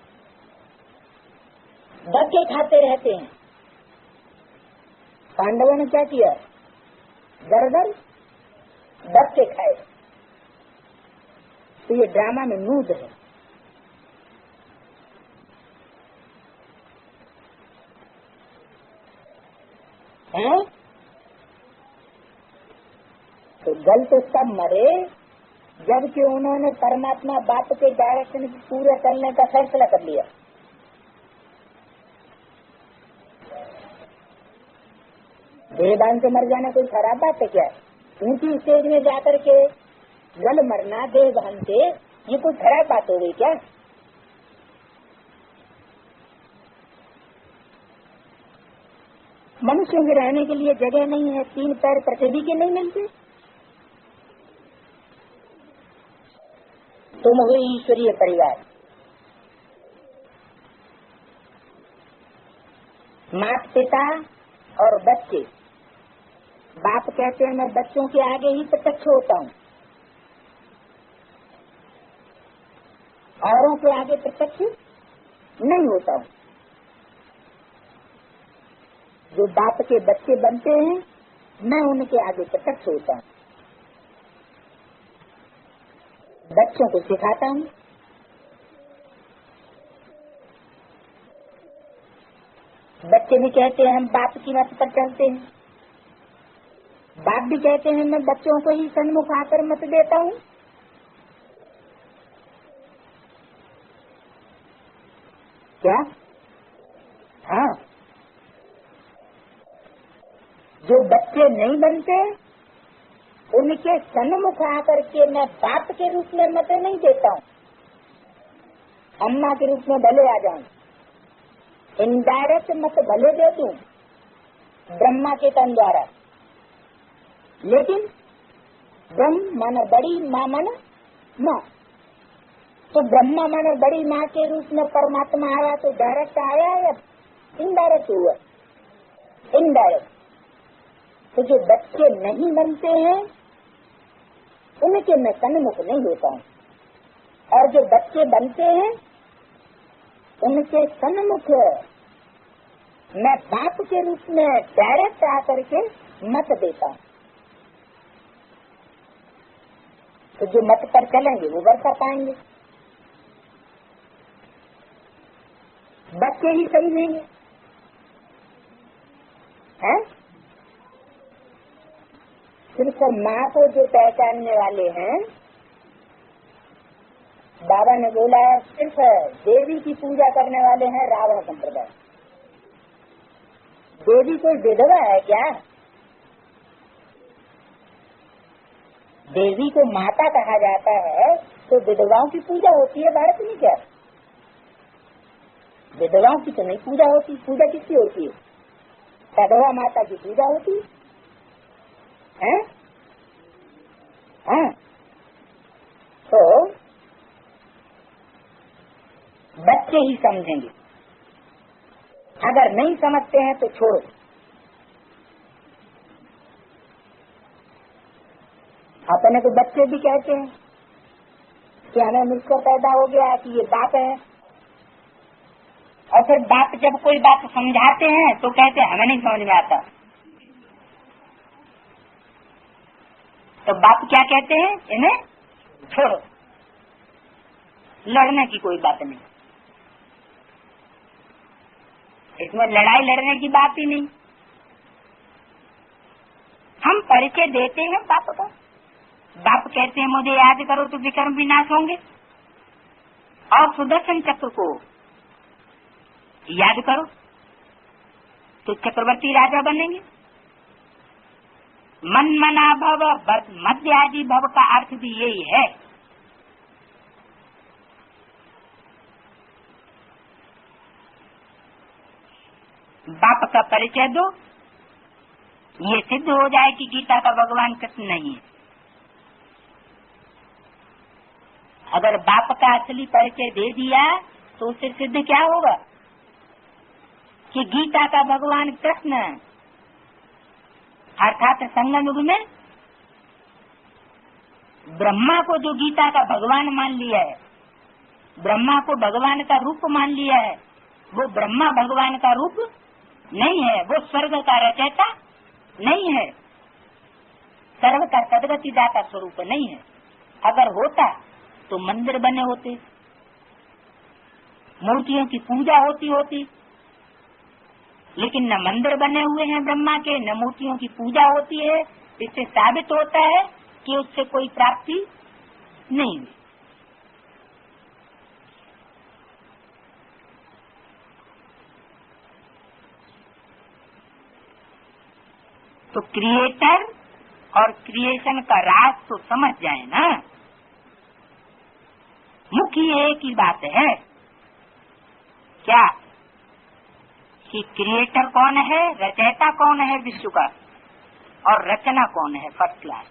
धक्के खाते रहते हैं। पांडवों ने क्या किया? दर धक्के खाए। तो ये ड्रामा में नूद है। हैं? तो गल तो सब मरे जबकि उन्होंने परमात्मा बाप के डायरेक्शन पूरा करने का फैसला कर लिया। देहदान से मर जाना कोई खराब बात है क्या? ऊंची स्टेज में जाकर के गल मरना देहदान से, ये कोई खराब बात हो गई क्या? मनुष्यों के रहने के लिए जगह नहीं है, 3 पैर पृथ्वी के नहीं मिलते। तुम हुए ईश्वरीय परिवार, माता पिता और बच्चे। बाप कहते हैं मैं बच्चों के आगे ही प्रत्यक्ष होता हूँ, औरों के आगे प्रत्यक्ष नहीं होता हूँ। जो बाप के बच्चे बनते हैं मैं उनके आगे प्रत्यक्ष होता हूँ, बच्चों को सिखाता हूँ। बच्चे भी कहते हैं हम बाप की मत पर चलते हैं, बाप भी कहते हैं मैं बच्चों को ही सन्मुख आकर मत देता हूँ। क्या? हाँ, जो बच्चे नहीं बनते उनके सन्मुख आकर के मैं बाप के रूप में मत नहीं देता हूँ, अम्मा के रूप में भले आ जाऊं, इनडायरेक्ट मत भले दे दूं ब्रह्मा के तन द्वारा, लेकिन ब्रह्म माना बड़ी, माँ माना माँ। तो ब्रह्मा माना बड़ी माँ के रूप में परमात्मा आया तो डायरेक्ट आया या इनडायरेक्ट हुआ? इनडायरेक्ट। तो जो बच्चे नहीं बनते हैं उनके मैं सन्मुख नहीं होता हूँ, और जो बच्चे बनते हैं उनके सन्मुख मैं बाप के रूप में डायरेक्ट आकर के मत देता हूँ। तो जो मत पर चलेंगे वो वर कर पाएंगे, बच्चे ही समझेंगे। हैं? सिर्फ माँ को जो पहचानने वाले हैं, बाबा ने बोला सिर्फ देवी की पूजा करने वाले हैं रावण संप्रदाय। देवी कोई विधवा है क्या? देवी को माता कहा जाता है तो विधवाओं की पूजा होती है भारत में क्या? विधवाओं की तो नहीं पूजा होती। पूजा किसकी होती है? सधवा माता की पूजा होती है। हाँ, तो बच्चे ही समझेंगे, अगर नहीं समझते हैं तो छोड़ो। अपने तो बच्चे भी कहते हैं कि हमें मुझको पैदा हो गया कि ये बात है, और फिर बाप जब कोई बात समझाते हैं तो कहते हैं हमें नहीं समझ में आता। तो बाप क्या कहते हैं? इन्हें छोड़ो, लड़ने की कोई बात नहीं, इसमें लड़ाई लड़ने की बात ही नहीं। हम परिचय देते हैं बाप का, बाप कहते हैं मुझे याद करो तो विक्रम विनाश होंगे, और सुदर्शन चक्र को याद करो तो चक्रवर्ती राजा बनेंगे। मन मना भव मध्य आदि भव का अर्थ भी यही है। बाप का परिचय दो, ये सिद्ध हो जाए कि गीता का भगवान कृष्ण नहीं है। अगर बाप का असली परिचय दे दिया तो उससे सिद्ध क्या होगा कि गीता का भगवान कृष्ण, अर्थात संगम युग में ब्रह्मा को जो गीता का भगवान मान लिया है, ब्रह्मा को भगवान का रूप मान लिया है, वो ब्रह्मा भगवान का रूप नहीं है, वो स्वर्ग का रचयिता नहीं है, सर्व का सदगति दाता स्वरूप नहीं है। अगर होता तो मंदिर बने होते, मूर्तियों की पूजा होती, लेकिन न मंदिर बने हुए हैं ब्रह्मा के, न मूर्तियों की पूजा होती है। इससे साबित होता है कि उससे कोई प्राप्ति नहीं हुई। तो क्रिएटर और क्रिएशन का राज तो समझ जाए ना। मुख्य एक ही बात है क्या कि क्रिएटर कौन है, रचयिता कौन है विश्व का, और रचना कौन है फर्स्ट क्लास।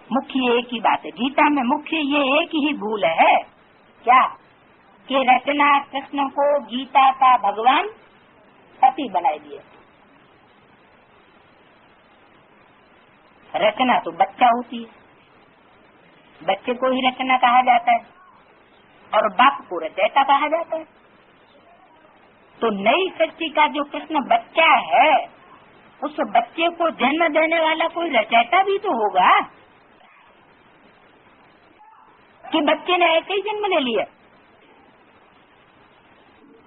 मुख्य एक ही बात है गीता में, मुख्य ये एक ही भूल है क्या कि रचना कृष्ण को गीता का भगवान पति बनाए दिए। रचना तो बच्चा होती है, बच्चे को ही रचना कहा जाता है, और बाप को रचयिता कहा जाता है। तो नई सृष्टि का जो कृष्ण बच्चा है, उस बच्चे को जन्म देने वाला कोई रचयिता भी तो होगा, कि बच्चे ने ऐसे ही जन्म ले लिया।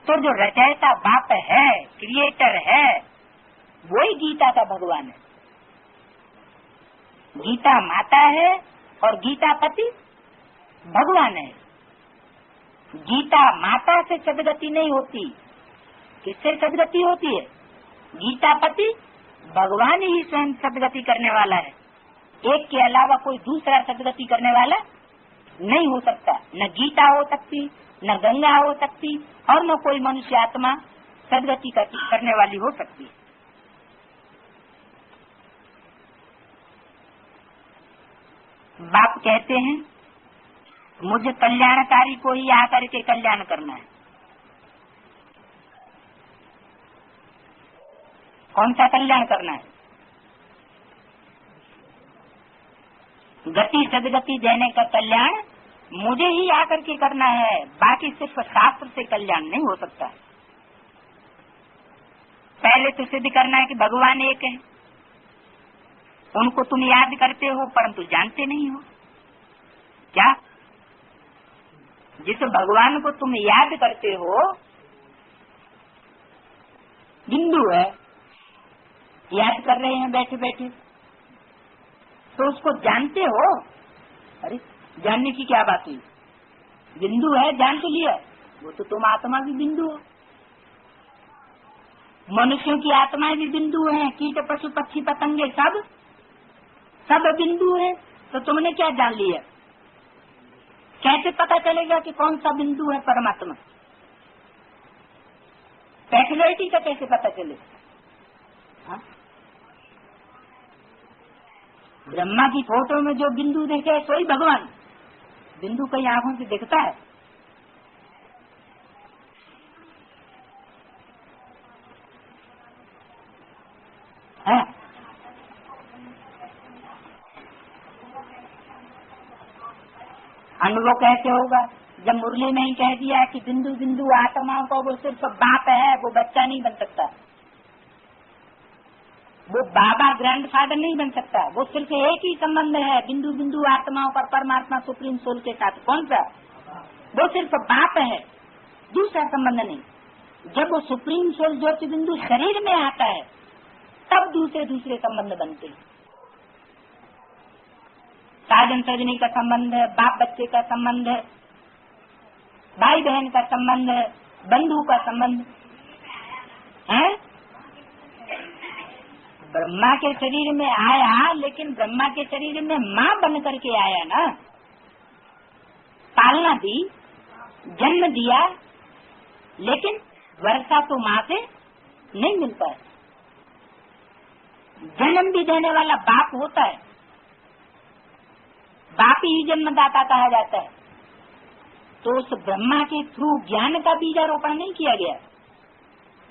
तो जो रचयिता बाप है, क्रिएटर है, वही गीता का भगवान है। गीता माता है और गीता पति भगवान है। गीता माता से सदगति नहीं होती, किससे सदगति होती है? गीता पति भगवान ही स्वयं सदगति करने वाला है। एक के अलावा कोई दूसरा सदगति करने वाला नहीं हो सकता। न गीता हो सकती, न गंगा हो सकती, और न कोई मनुष्य आत्मा सदगति करने वाली हो सकती। बाप कहते हैं मुझे कल्याणकारी को ही आकर के कल्याण करना है। कौन सा कल्याण करना है? गति सदगति देने का कल्याण मुझे ही आकर के करना है, बाकी सिर्फ शास्त्र से कल्याण नहीं हो सकता। पहले तो सिद्ध करना है कि भगवान एक है। उनको तुम याद करते हो परंतु जानते नहीं हो क्या? जिस भगवान को तुम याद करते हो बिंदु है, याद कर रहे हैं बैठे बैठे, तो उसको जानते हो? अरे जानने की क्या बात हुई? बिंदु है, जान तो लिया, वो तो तुम आत्मा भी बिंदु हो। मनुष्यों की आत्माएं भी बिंदु हैं, कीट पशु पक्षी पतंगे सब बिंदु है। तो तुमने क्या जान लिया? कैसे पता चलेगा कि कौन सा बिंदु है परमात्मा? कैजुअलिटी का कैसे पता चलेगा? हाँ? ब्रह्मा की फोटो में जो बिंदु देखे सोई भगवान। बिंदु कई आंखों से दिखता है? हाँ? अनुभव कैसे होगा? जब मुरली में ही कह दिया कि बिंदु बिंदु आत्माओं को वो सिर्फ बाप है, वो बच्चा नहीं बन सकता, वो बाबा ग्रैंडफादर नहीं बन सकता। वो सिर्फ एक ही संबंध है बिंदु बिंदु आत्माओं पर परमात्मा सुप्रीम सोल के साथ। कौन सा? वो सिर्फ बाप है, दूसरा संबंध नहीं। जब वो सुप्रीम सोल ज्योति बिंदु शरीर में आता है तब दूसरे संबंध बनते हैं। साजन सजनी का संबंध है, बाप बच्चे का संबंध है, भाई बहन का संबंध है, बंधु का संबंध है। ब्रह्मा के शरीर में आया, लेकिन ब्रह्मा के शरीर में माँ बन करके आया ना। पालना दी, जन्म दिया, लेकिन वर्षा तो माँ से नहीं मिलता है। जन्म भी देने वाला बाप होता है, बाप ही जन्मदाता कहा जाता है। तो उस ब्रह्मा के थ्रू ज्ञान का बीजारोपण नहीं किया गया।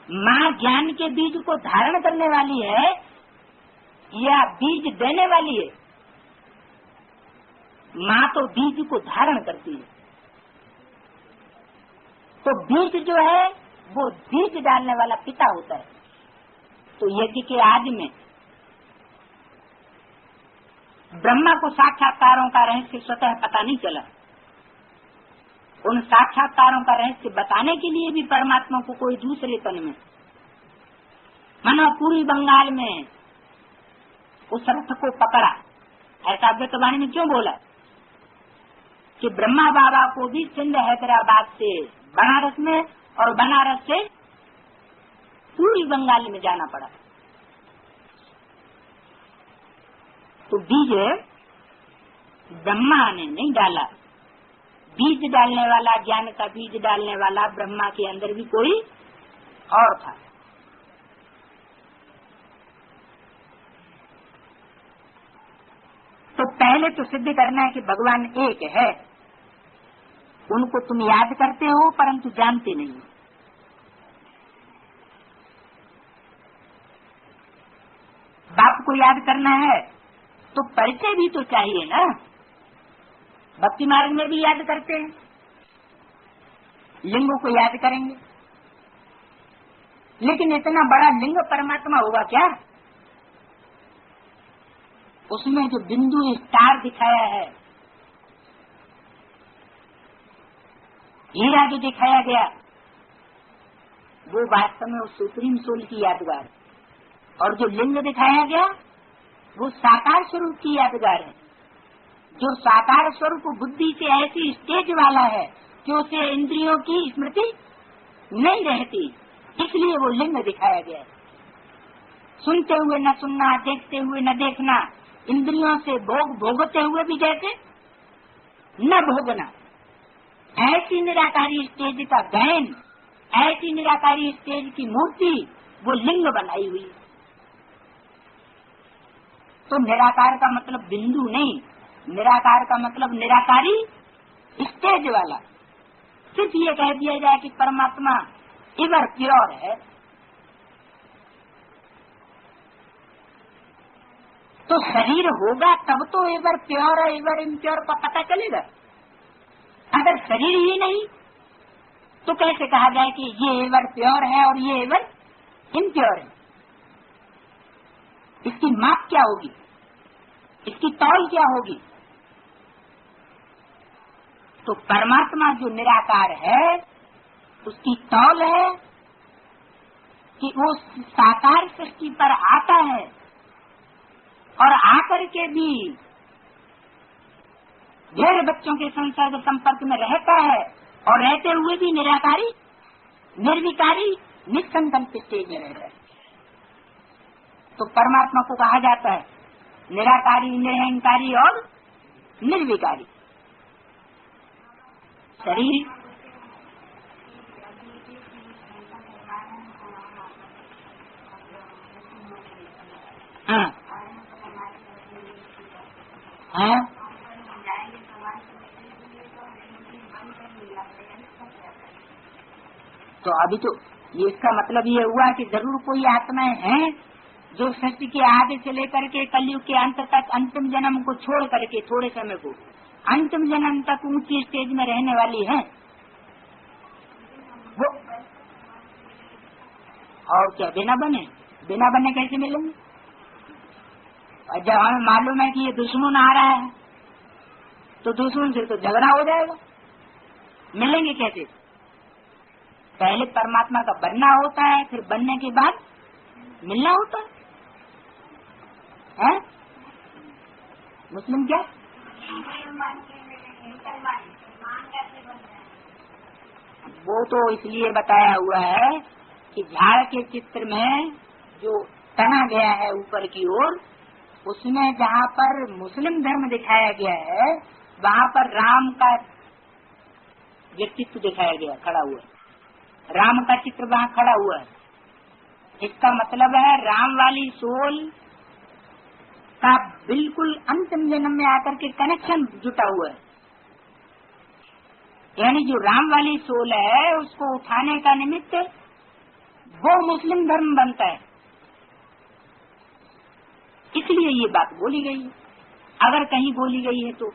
माँ ज्ञान के बीज को धारण करने वाली है या बीज देने वाली है? माँ तो बीज को धारण करती है। तो बीज जो है वो बीज डालने वाला पिता होता है। तो यज्ञ के आदि में ब्रह्मा को साक्षात्कारों का रहस्य स्वतः पता नहीं चला। उन साक्षात्कारों का रहस्य बताने के लिए भी परमात्मा को कोई दूसरे तन में, मानो पूरी बंगाल में उस रथ को पकड़ा। ऐसा अव्यक्तवाणी में क्यों बोला कि ब्रह्मा बाबा को भी सिंध हैदराबाद से बनारस में और बनारस से पूरी बंगाल में जाना पड़ा। तो बीज ब्रह्मा ने नहीं डाला, बीज डालने वाला, ज्ञान का बीज डालने वाला ब्रह्मा के अंदर भी कोई और था। तो पहले तो सिद्ध करना है कि भगवान एक है। उनको तुम याद करते हो परंतु जानते नहीं। बाप को याद करना है तो परिचय भी तो चाहिए ना। भक्ति मार्ग में भी याद करते हैं, लिंगों को याद करेंगे, लेकिन इतना बड़ा लिंग परमात्मा होगा क्या? उसमें जो बिंदु स्टार दिखाया है, हीरा जो दिखाया गया, वो वास्तव में उस सुप्रीम सोल की यादगार, और जो लिंग दिखाया गया वो साकार स्वरूप की यादगार है। जो साकार स्वरूप बुद्धि से ऐसी स्टेज वाला है कि उसे इंद्रियों की स्मृति नहीं रहती, इसलिए वो लिंग दिखाया गया है। सुनते हुए न सुनना, देखते हुए न देखना, इंद्रियों से भोगते हुए भी जैसे न भोगना, ऐसी निराकारी स्टेज का गायन, ऐसी निराकारी स्टेज की मूर्ति वो लिंग बनाई हुई। तो निराकार का मतलब बिंदु नहीं, निराकार का मतलब निराकारी स्टेज वाला। सिर्फ ये कह दिया जाए कि परमात्मा एवर प्योर है, तो शरीर होगा तब तो एवर प्योर है एवर इम्प्योर का पता चलेगा। अगर शरीर ही नहीं तो कैसे कहा जाए कि ये एवर प्योर है और ये एवर इम्प्योर है? इसकी माप क्या होगी, इसकी तौल क्या होगी? तो परमात्मा जो निराकार है उसकी तौल है कि वो साकार सृष्टि पर आता है और आकर के भी ढेर बच्चों के संसर्ग संपर्क में रहता है, और रहते हुए भी निराकारी, निर्विकारी, निसंकल्प स्टेज में रहता है। तो परमात्मा को कहा जाता है निराकारी, निरहंकारी और निर्विकारी। शरीर हाँ हाँ तो अभी तो ये इसका मतलब ये हुआ कि जरूर कोई आत्माएं हैं जो सृष्टि के आदि से लेकर के कलयुग के अंत तक, अंतिम जन्म को छोड़ करके, थोड़े समय को अंतिम जन्म तक ऊंची स्टेज में रहने वाली हैं। वो और क्या बिना बने कैसे मिलेंगे? और जब हमें मालूम है कि ये दुश्मन आ रहा है तो दुश्मन से तो झगड़ा हो जाएगा, मिलेंगे कैसे? पहले परमात्मा का बनना होता है, फिर बनने के बाद मिलना होता है। मुस्लिम क्या? वो तो इसलिए बताया हुआ है कि झाड़ के चित्र में जो तना गया है ऊपर की ओर, उसमें जहाँ पर मुस्लिम धर्म दिखाया गया है वहाँ पर राम का व्यक्तित्व दिखाया गया, खड़ा हुआ है। राम का चित्र वहाँ खड़ा हुआ है। इसका मतलब है राम वाली सोल का बिल्कुल अंतिम जन्म में आकर के कनेक्शन जुटा हुआ है। यानी जो राम वाली सोल है उसको उठाने का निमित्त वो मुस्लिम धर्म बनता है, इसलिए ये बात बोली गई है। अगर कहीं बोली गई है तो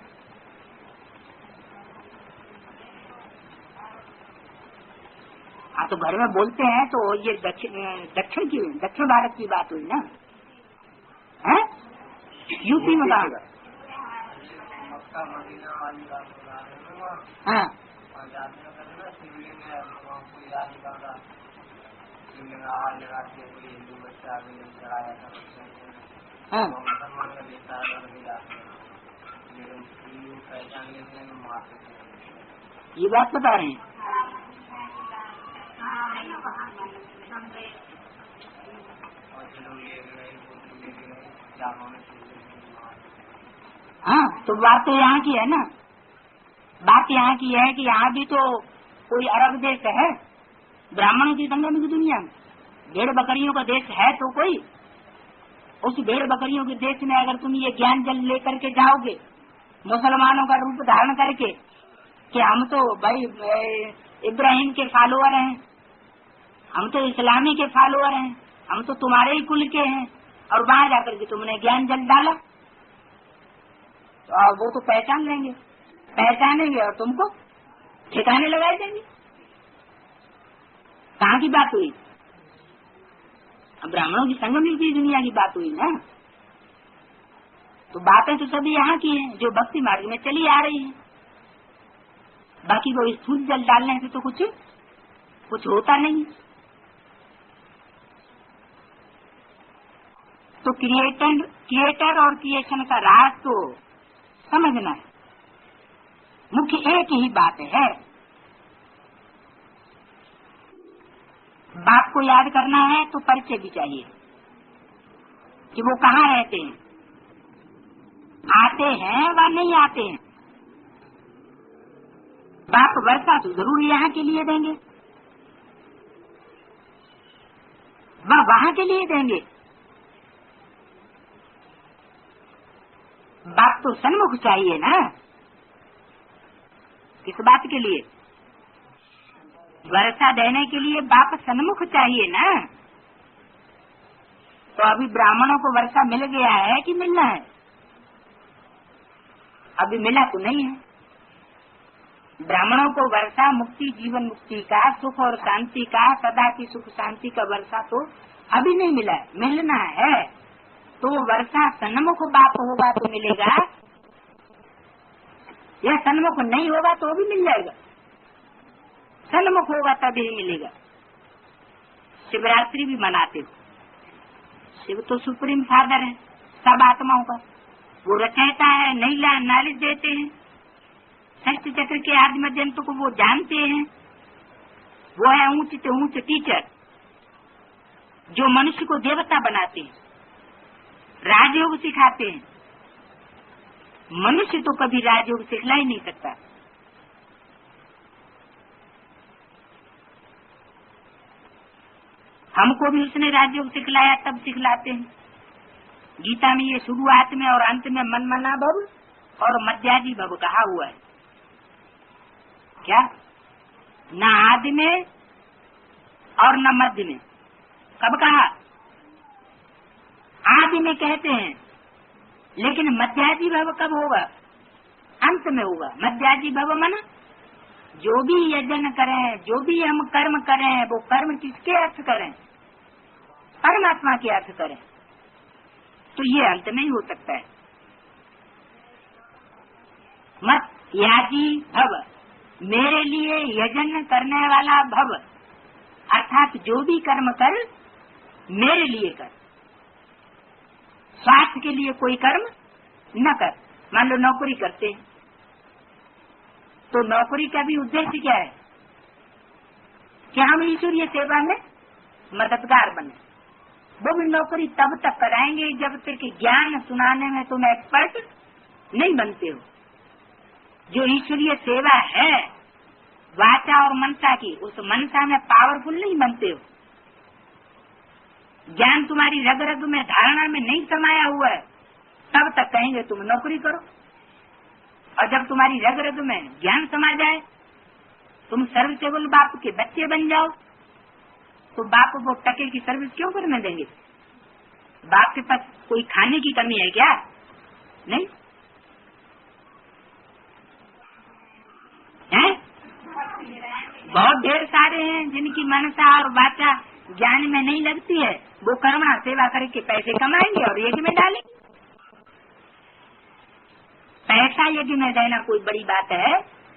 तो घर में बोलते हैं तो ये दक्षिण भारत की बात हुई ना, है? यूपी में कहा? हाँ हाँ ये बात बता रहे हैं। हाँ तो बात तो यहाँ की है ना, बात यहाँ की है कि यहाँ भी तो कोई अरब देश है, ब्राह्मणों की संगम की दुनिया में भेड़ बकरियों का देश है तो कोई, उस भेड़ बकरियों के देश में अगर तुम ये ज्ञान जल लेकर के जाओगे मुसलमानों का रूप धारण करके कि हम तो भाई इब्राहिम के फॉलोअर हैं, हम तो इस्लामी के फॉलोअर हैं, हम तो तुम्हारे ही कुल के हैं, और वहां जाकर के तुमने ज्ञान जल डाला तो वो तो पहचान लेंगे, पहचानेंगे और तुमको ठिकाने लगाए देंगे। कहाँ की बात हुई? ब्राह्मणों की संगम की दुनिया की बात हुई ना। तो बातें तो सभी यहाँ की हैं जो भक्ति मार्ग में चली आ रही है। बाकी वो स्थूल जल डालने से तो कुछ होता नहीं। तो क्रिएटर और क्रिएशन का राज तो समझना है। मुख्य एक ही बात है, बाप को याद करना है तो परिचय भी चाहिए कि वो कहाँ रहते हैं, आते हैं व नहीं आते हैं। बाप वर्षा तो जरूर यहाँ के लिए देंगे, वह वहाँ के लिए देंगे। बाप तो सन्मुख चाहिए ना। किस बात के लिए? वर्षा देने के लिए बाप सन्मुख चाहिए ना। तो अभी ब्राह्मणों को वर्षा मिल गया है कि मिलना है? अभी मिला तो नहीं है। ब्राह्मणों को वर्षा मुक्ति, जीवन मुक्ति का, सुख और शांति का, सदा की सुख शांति का वर्षा तो अभी नहीं मिला है, मिलना है। तो वर्षा सन्मुख बाप होगा तो मिलेगा, या सन्मुख नहीं होगा तो भी मिल जाएगा। सन्मुख होगा तभी मिलेगा। शिवरात्रि भी मनाते हो, शिव तो सुप्रीम फादर है सब आत्माओं का, वो रचयिता है, नॉलेज देते हैं, षष्ठ चक्र के आदि मध्यंत को वो जानते हैं। वो है ऊंच से ऊंच टीचर जो मनुष्य को देवता बनाते हैं, राजयोग सिखाते हैं। मनुष्य तो कभी राजयोग सिखला ही नहीं सकता। हमको भी उसने राजयोग सिखलाया, तब सिखलाते हैं। गीता में ये शुरुआत में और अंत में मन मना भव और मध्याजी भव कहा हुआ है। क्या? न आदि में और न मध्य में। कब कहा? आदि में कहते हैं, लेकिन मध्याजी भव कब होगा? अंत में होगा। मध्याजी भव मना जो भी यजन करें, जो भी हम कर्म करें, वो कर्म किसके अर्थ करें? परमात्मा के अर्थ करें। तो ये अंत में ही हो सकता है। मत याजी भव, मेरे लिए यजन करने वाला भव, अर्थात जो भी कर्म कर मेरे लिए कर, स्वार्थ के लिए कोई कर्म न कर। मान लो नौकरी करते हैं तो नौकरी का भी उद्देश्य क्या है कि हम ईश्वरीय सेवा में मददगार बने। वो भी नौकरी तब तक कराएंगे जब तक ज्ञान सुनाने में तुम एक्सपर्ट नहीं बनते हो। जो ईश्वरीय सेवा है वाचा और मनसा की, उस मनसा में पावरफुल नहीं बनते हो। ज्ञान तुम्हारी रग रग में, धारणा में नहीं समाया हुआ है, तब तक कहेंगे तुम नौकरी करो। और जब तुम्हारी रग रग में ज्ञान समा जाए, तुम सर्विसेबल बाप के बच्चे बन जाओ, तो बाप वो टके की सर्विस क्यों करने देंगे? बाप के पास कोई खाने की कमी है क्या? नहीं है। बहुत ढेर सारे हैं जिनकी मनसा और वाचा ज्ञान में नहीं लगती है, वो कर्मणा सेवा करके पैसे कमाएंगे और यज्ञ में डालेंगे। पैसा यज्ञ में देना कोई बड़ी बात है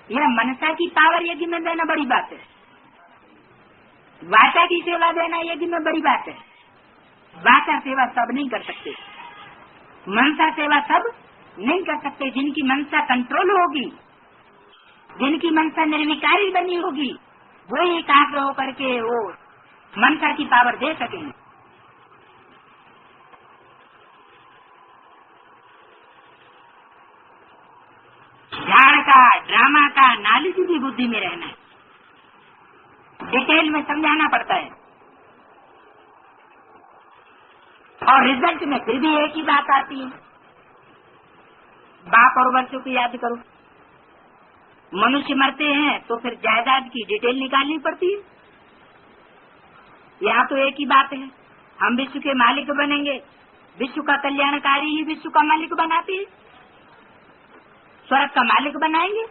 या मनसा की पावर यज्ञ में देना बड़ी बात है? वाचा की सेवा देना यज्ञ में बड़ी बात है। वाचा सेवा सब नहीं कर सकते, मनसा सेवा सब नहीं कर सकते। जिनकी मनसा कंट्रोल होगी, जिनकी मनसा निर्विकारी बनी होगी, वो एकाग्र होकर के वो मनसा की पावर दे सकेंगे। झाड़ का, ड्रामा का का नॉलेज भी बुद्धि में रहना है, डिटेल में समझाना पड़ता है। और रिजल्ट में फिर भी एक ही बात आती है, बाप और बच्चों को याद करो। मनुष्य मरते हैं तो फिर जायदाद की डिटेल निकालनी पड़ती है। यहाँ तो एक ही बात है, हम विश्व के मालिक बनेंगे, विश्व का कल्याणकारी ही विश्व का मालिक बनाते हैं, स्वर्ग का मालिक बनाएंगे,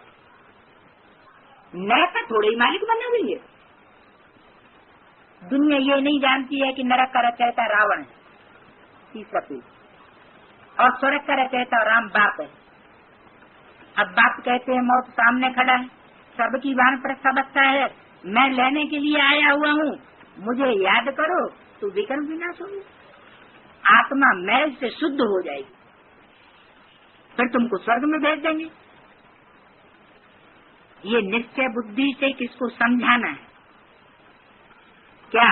नरक का थोड़े ही मालिक बना देंगे। दुनिया ये नहीं जानती है कि नरक का रचयिता रावण है, तीसरा पीढ़ी, और स्वर्ग का रचयिता राम बाप है। अब बाप कहते हैं मौत सामने खड़ा है, सबकी वाण प्रसवत्ता है, मैं लेने के लिए आया हुआ हूँ, मुझे याद करो तो विकर्म विनाश होगी, आत्मा मैल से शुद्ध हो जाएगी, फिर तुमको स्वर्ग में भेज देंगे। ये निश्चय बुद्धि से किसको समझाना है क्या,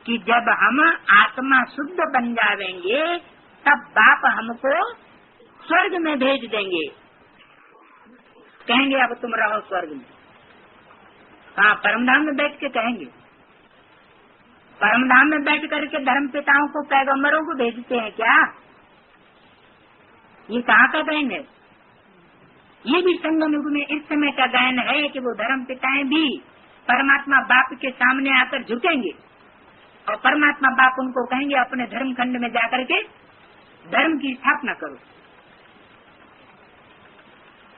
कि जब हम आत्मा शुद्ध बन जाएंगे तब बाप हमको स्वर्ग में भेज देंगे, कहेंगे अब तुम रहो स्वर्ग में। हाँ, परमधाम में बैठ के कहेंगे, परमधाम में बैठ करके धर्म पिताओं को पैगंबरों को भेजते हैं क्या, ये कहाँ का गायन है? ये भी संगम युग में इस समय का गायन है कि वो धर्म पिताएं भी परमात्मा बाप के सामने आकर झुकेंगे और परमात्मा बाप उनको कहेंगे अपने धर्म खंड में जाकर के धर्म की स्थापना करो।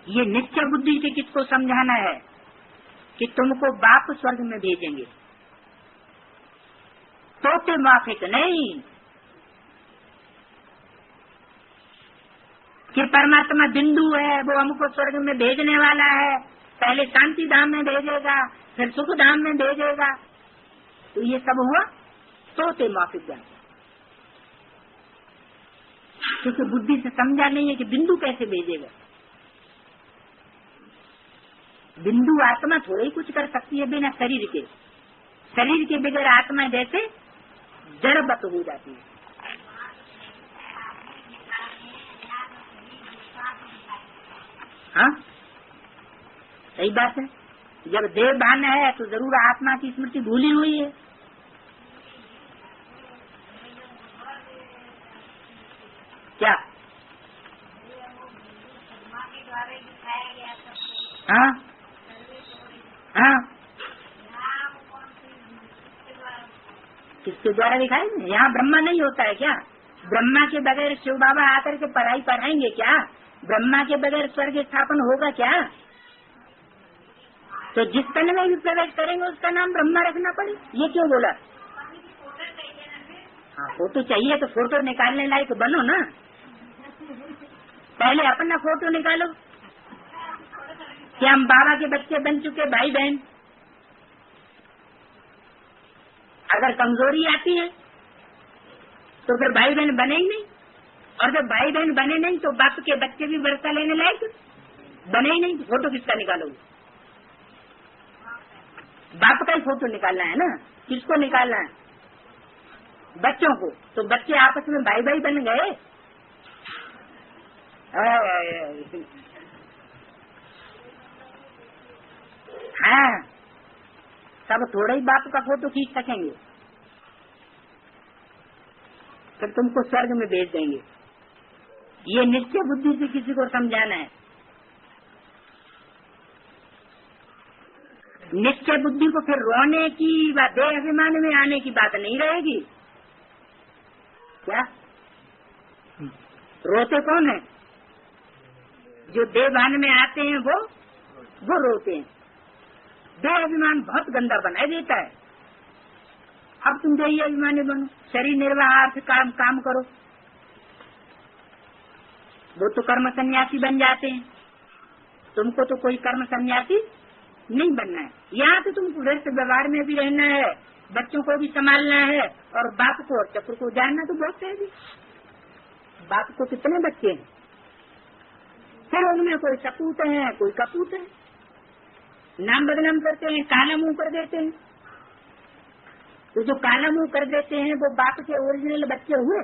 ये निश्चय बुद्धि से किसको समझाना है कि तुमको बाप स्वर्ग में भेजेंगे, तोते माफिक नहीं कि परमात्मा बिंदु है, वो हमको स्वर्ग में भेजने वाला है, पहले शांति धाम में भेजेगा फिर सुख धाम में भेजेगा, तो ये सब हुआ तोते माफिक ज्ञान, क्योंकि बुद्धि से समझा नहीं है कि बिंदु कैसे भेजेगा। बिंदु आत्मा थोड़ा ही कुछ कर सकती है बिना शरीर के, शरीर के बगैर आत्मा जैसे जड़वत हो जाती है। हाँ, सही बात है, जब देह भान है तो जरूर आत्मा की स्मृति भूली हुई है। क्या? हाँ हाँ, किसके द्वारा दिखाएंगे? यहाँ ब्रह्मा नहीं होता है क्या? ब्रह्मा के बगैर शिव बाबा आकर के पढ़ाई पढ़ाएंगे क्या? ब्रह्मा के बगैर स्वर्ग स्थापन होगा क्या? तो जिस तन में भी प्रवेश करेंगे उसका नाम ब्रह्मा रखना पड़े, ये क्यों बोला? हाँ, फोटो चाहिए तो फोटो निकालने लायक बनो ना, पहले अपना फोटो निकालो कि हम बाबा के बच्चे बन चुके भाई बहन। अगर कमजोरी आती है तो फिर भाई बहन बने ही नहीं, और जब भाई बहन बने नहीं तो बाप के बच्चे भी वर्षा लेने लायक बने ही नहीं, फोटो किसका निकालोगे? बाप का ही फोटो निकालना है ना, किसको निकालना है? बच्चों को। तो बच्चे आपस में भाई भाई बन गए। हाँ, सब थोड़ा ही बाप का फोटो खींच सकेंगे, फिर तुमको स्वर्ग में भेज देंगे। ये निश्चय बुद्धि से किसी को समझाना है। निश्चय बुद्धि को फिर रोने की व देह अभिमान में आने की बात नहीं रहेगी। क्या रोते कौन है? जो देहभान में आते हैं वो रोते हैं। देह अभिमान बहुत गंदा बनाए देता है। अब तुम देही अभिमानी बनो, शरीर निर्वाह काम करो, वो तो कर्म सन्यासी बन जाते हैं। तुमको तो कोई कर्म सन्यासी नहीं बनना है। यहाँ तो तुमको घर से व्यवहार में भी रहना है, बच्चों को भी संभालना है, और बाप को और चक्र को जानना तो बहुत है। बाप को कितने बच्चे हैं, फिर उनमें कोई सपूत है कोई कपूत है, नाम बदनाम करते हैं, काला मुंह कर देते हैं। तो जो काला मुंह कर देते हैं वो बाप के ओरिजिनल बच्चे हुए।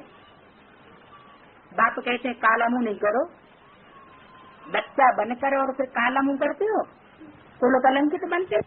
बाप कहते हैं काला मुंह नहीं करो, बच्चा बनकर और फिर काला मुंह करते हो तो लोग कलंकित बनते हो।